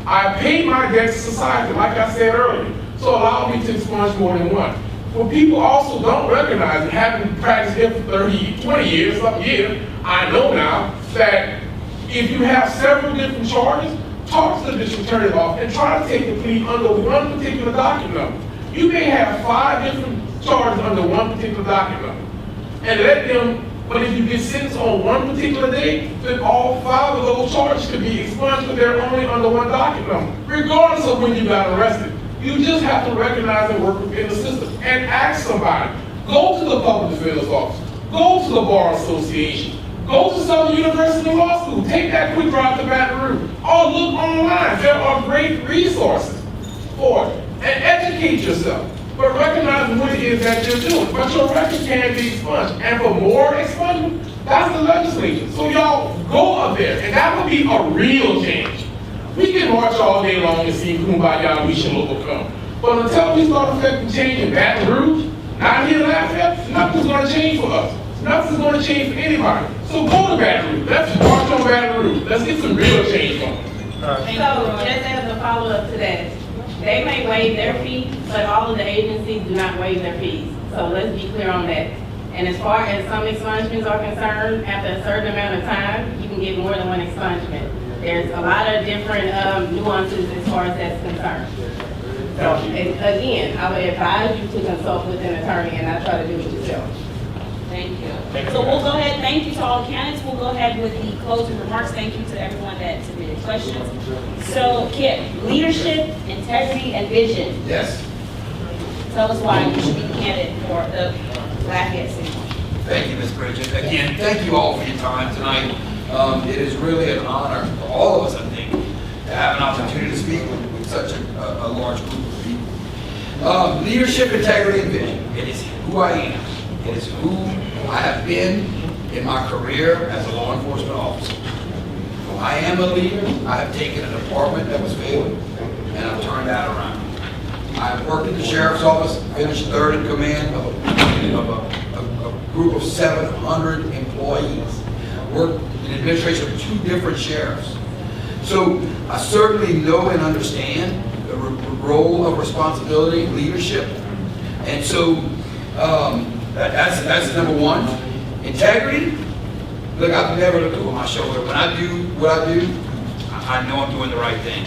I paid my debt to society, like I said earlier, so allow me to expunge more than one. What people also don't recognize, and having practiced here for 30, 20 years, some years, I know now that if you have several different charges, talk to the district attorney's office and try to take the plea under one particular docket number. You may have 5 different charges under one particular docket number, and let them. But if you get sentenced on one particular day, then all 5 of those charges could be expunged, but they're only under one docket number, regardless of when you got arrested. You just have to recognize and work within the system and ask somebody. Go to the public defender's office. Go to the Bar Association. Go to Southern University Law School. Take that quick drive to Baton Rouge. Or look online. There are great resources for it. And educate yourself. But recognize what it is that you're doing. But your record can be expunged. And for more expungement, that's the legislature. So y'all go up there, and that would be a real change. We can march all day long and see kumbaya, we shall overcome. But until we start affecting change in Baton Rouge, not here in Lafayette, nothing's going to change for us. Nothing's going to change for anybody. So go to Baton Rouge. Let's march on Baton Rouge. Let's get some real change going. So just as a follow-up to that, they may waive their fees, but all of the agencies do not waive their fees. So let's be clear on that. And as far as some expungements are concerned, after a certain amount of time, you can get more than one expungement. There's a lot of different nuances as far as that's concerned. So, and again, I would advise you to consult with an attorney and not try to do it yourself. Thank you. So we'll go ahead, thank you to all candidates. We'll go ahead with the closing remarks. Thank you to everyone that submitted questions. So Kip, leadership, integrity, and vision. Yes. Tell us why you should be the candidate for the Lafayette City Marshal. Thank you, Ms. Bridget. Again, thank you all for your time tonight. It is really an honor for all of us, I think, to have an opportunity to speak with such a large group of people. Leadership, integrity, and vision. It is who I am. It is who I have been in my career as a law enforcement officer. I am a leader. I have taken a department that was failing, and I've turned that around. I have worked in the sheriff's office, finished third in command of a group of 700 employees. Worked in administration of 2 different sheriffs. So I certainly know and understand the role of responsibility, leadership. And so that's number one. Integrity. Look, I've never looked over my shoulder. When I do what I do, I know I'm doing the right thing.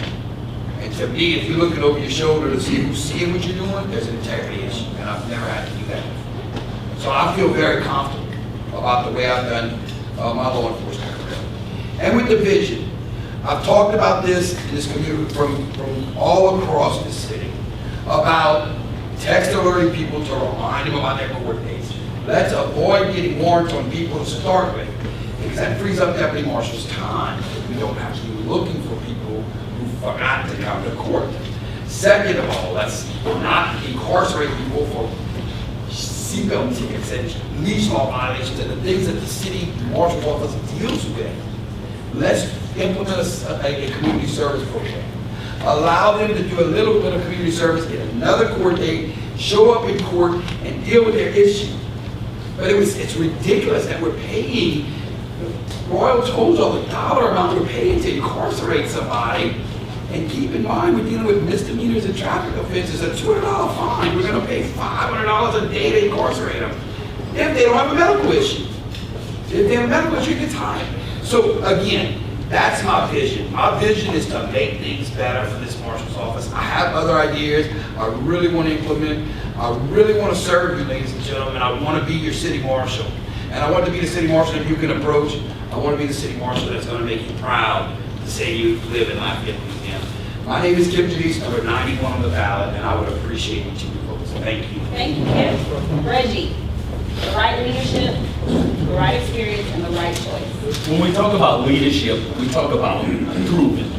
And to me, if you're looking over your shoulder to see who's seeing what you're doing, there's an integrity issue. And I've never had to do that before. So I feel very comfortable about the way I've done my law enforcement career. And with the vision, I've talked about this in this community from all across the city about text alerting people to remind them about their court dates. Let's avoid getting warrants on people to start with, because that frees up deputy marshals' time. We don't have to be looking for people who forgot to come to court. Second of all, let's not incarcerate people for seatbelt tickets and leash law violations and the things that the city marshal's office deals with. Let's implement a community service program. Allow them to do a little bit of community service, get another court date, show up in court, and deal with their issue. But it's ridiculous that we're paying, Royal told y'all the dollar amount we're paying to incarcerate somebody. And keep in mind, we're dealing with misdemeanors and traffic offenses. A $200 fine, we're going to pay $500 a day to incarcerate them if they don't have a medical issue. If they have a medical issue, it gets higher. So again, that's my vision. My vision is to make things better for this marshal's office. I have other ideas I really want to implement. I really want to serve you, ladies and gentlemen. I want to be your city marshal. And I want to be the city marshal that you can approach. I want to be the city marshal that's going to make you proud to say you live in Lafayette, Louisiana. My name is Judice, number 91 on the ballot, and I would appreciate what you would vote. So thank you. Thank you, Kim. Reggie, the right leadership, the right experience, and the right choice. When we talk about leadership, we talk about proven.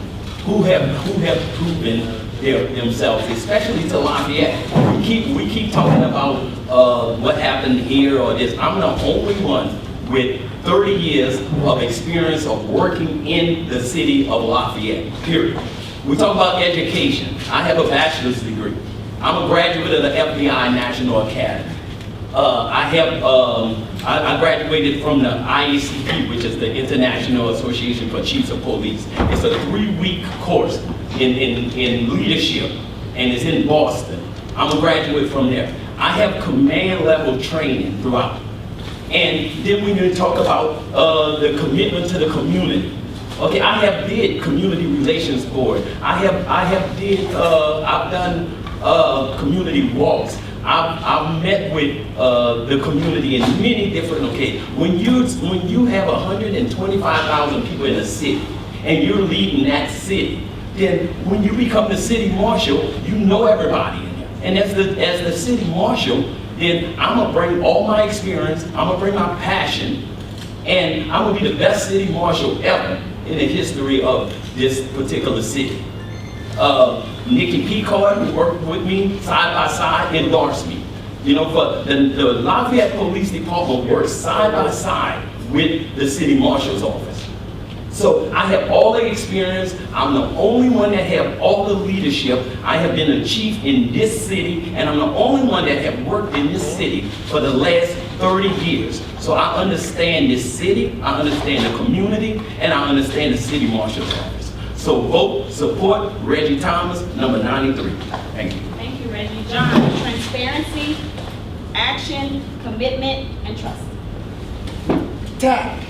Who have proven themselves, especially to Lafayette. We keep talking about what happened here or this. I'm the only one with 30 years of experience of working in the city of Lafayette, period. We talk about education. I have a bachelor's degree. I'm a graduate of the FBI National Academy. I graduated from the IACP, which is the International Association for Chiefs of Police. It's a 3-week course in leadership, and it's in Boston. I'm a graduate from there. I have command level training throughout. And then we need to talk about the commitment to the community. Okay, I have did community relations board. I've done community walks. I've met with the community in many different occasions. When you have 125,000 people in a city and you're leading that city, then when you become the city marshal, you know everybody in there. And as the city marshal, then I'm gonna bring all my experience, I'm gonna bring my passion, and I'm gonna be the best city marshal ever in the history of this particular city. Nikki Picard, who worked with me side by side, endorsed me. You know, for the Lafayette Police Department works side by side with the city marshal's office. So I have all the experience. I'm the only one that have all the leadership. I have been a chief in this city, and I'm the only one that have worked in this city for the last 30 years. So I understand this city, I understand the community, and I understand the city marshal's office. So vote, support Reggie Thomas, number 93. Thank you. Thank you, Reggie. John, transparency, action, commitment, and trust. TAC.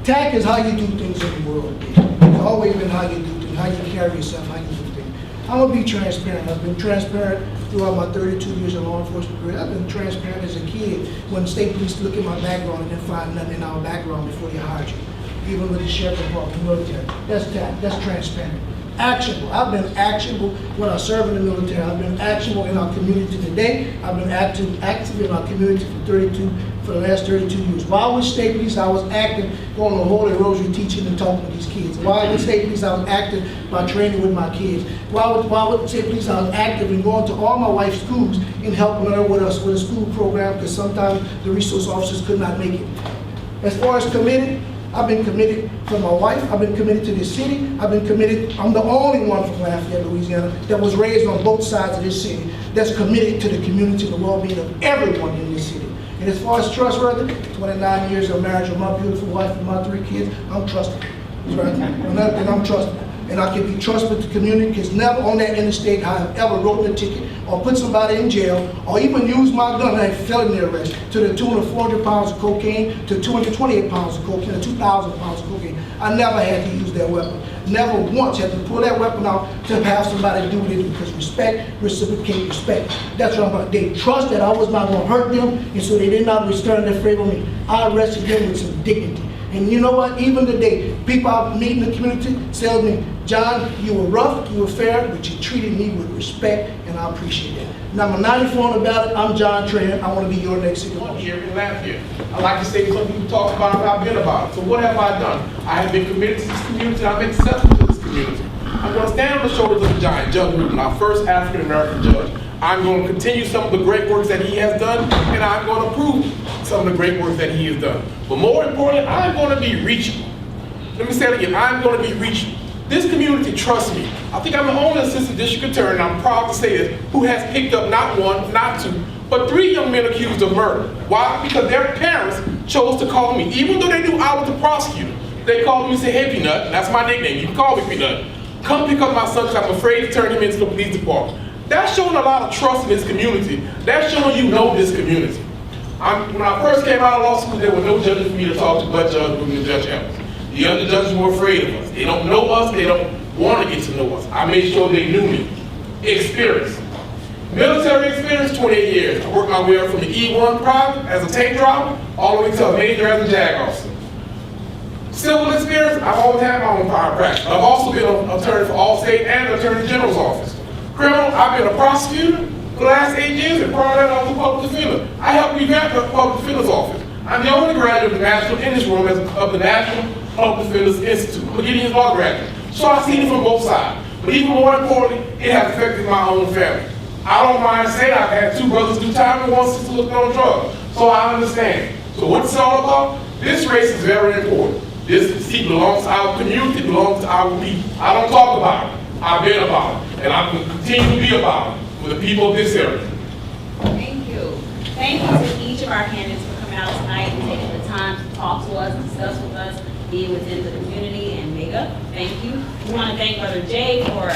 TAC is how you do things in the world. It's always been how you do things, how you carry yourself, how you do things. I'm gonna be transparent. I've been transparent throughout my 32 years of law enforcement career. I've been transparent as a kid when state police look at my background and didn't find nothing in our background before they hired you. Even with the sheriff department, military. That's TAC, that's transparent. Actionable. I've been actionable when I serve in the military. I've been actionable in our community today. I've been active in our community for the last 32 years. While with state police, I was active going to Holy Rosary teaching and talking to these kids. While with state police, I was active by training with my kids. While with state police, I was active in going to all my wife's schools and helping her with a school program because sometimes the resource officers could not make it. As far as committed, I've been committed for my wife. I've been committed to this city. I've been committed. I'm the only one from Lafayette, Louisiana that was raised on both sides of this city that's committed to the community and the well-being of everyone in this city. And as far as trustworthy, 29 years of marriage with my beautiful wife and my 3 kids, I'm trusted. That's right. Another thing, I'm trusted. and I can be trusted with the community, because never on that interstate I have ever written a ticket or put somebody in jail or even used my gun and had felony arrest to the tune of 400 pounds of cocaine to 228 pounds of cocaine to 2,000 pounds of cocaine. I never had to use that weapon. Never once had to pull that weapon out to have somebody do what they do, because respect, reciprocate respect. That's what I'm about. They trust that I was not going to hurt them, and so they did not return their favor on me. I arrested them with some dignity. And you know what? Even today, people I meet in the community tell me, John, you were rough, you were fair, but you treated me with respect, and I appreciate that. Number 94 on the ballot, I'm John Trahan. I want to be your next city councilman. Here in Lafayette. I like to say some people talk about it, I've been about it. So what have I done? I have been committed to this community, I've been accepted to this community. I'm going to stand on the shoulders of the giant, Judge Rubin, our first African-American judge. I'm going to continue some of the great works that he has done, and I'm going to prove some of the great works that he has done. But more importantly, I'm going to be reachable. Let me say it again, I'm going to be reachable. This community trusts me. I think I'm the only assistant district attorney, and I'm proud to say this, who has picked up not one, not two, but 3 young men accused of murder. Why? Because their parents chose to call me. Even though they knew I was the prosecutor, they called me and said, hey, Peanut, that's my nickname, you can call me Peanut. Come pick up my son, because I'm afraid to turn him into the police department. That's showing a lot of trust in this community. That's showing you know this community. When I first came out of law school, there were no judges for me to talk to but Judge Rubin and Judge Evans. The other judges were afraid of us. They don't know us, they don't want to get to know us. I made sure they knew me. Experience. Military experience, 28 years. I worked my way up from the E1 private as a tank driver, all the way to a major as a JAG officer. Civil experience, I've always had my own private practice. I've also been an attorney for Allstate and Attorney General's office. Criminal, I've been a prosecutor for the last 8 years, and prior to that I was a public defender. I helped revamp the public defender's office. I'm the only graduate of the national in this room of the National Public Defenders Institute, McGideon's law graduate. So I've seen it from both sides. But even more importantly, it has affected my own family. I don't mind saying I've had 2 brothers do time and 1 sister looking on drugs. So I understand. So what's it all about? This race is very important. This seat belongs to our community, belongs to our people. I don't talk about it. I've been about it. And I'm going to continue to be about it for the people of this area. Thank you. Thank you to each of our candidates for coming out tonight and taking the time to talk to us, discuss with us, being within the community, and Mega. Thank you. We want to thank Brother Jay for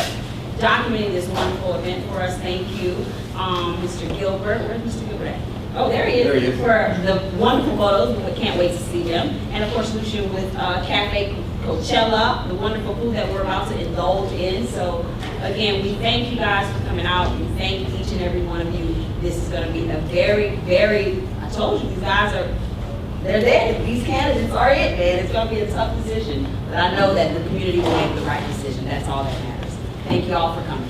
documenting this wonderful event for us. Thank you, Mr. Gilbert. Where's Mr. Gilbert at? Oh, there he is. For the wonderful photos. We can't wait to see them. And of course, Lucian with Cafe Coachella, the wonderful food that we're about to indulge in. So again, we thank you guys for coming out. We thank each and every one of you. This is going to be a very, very, I told you, these guys are, they're there. These candidates are it, man. It's going to be a tough decision. But I know that the community will make the right decision. That's all that matters. Thank you all for coming.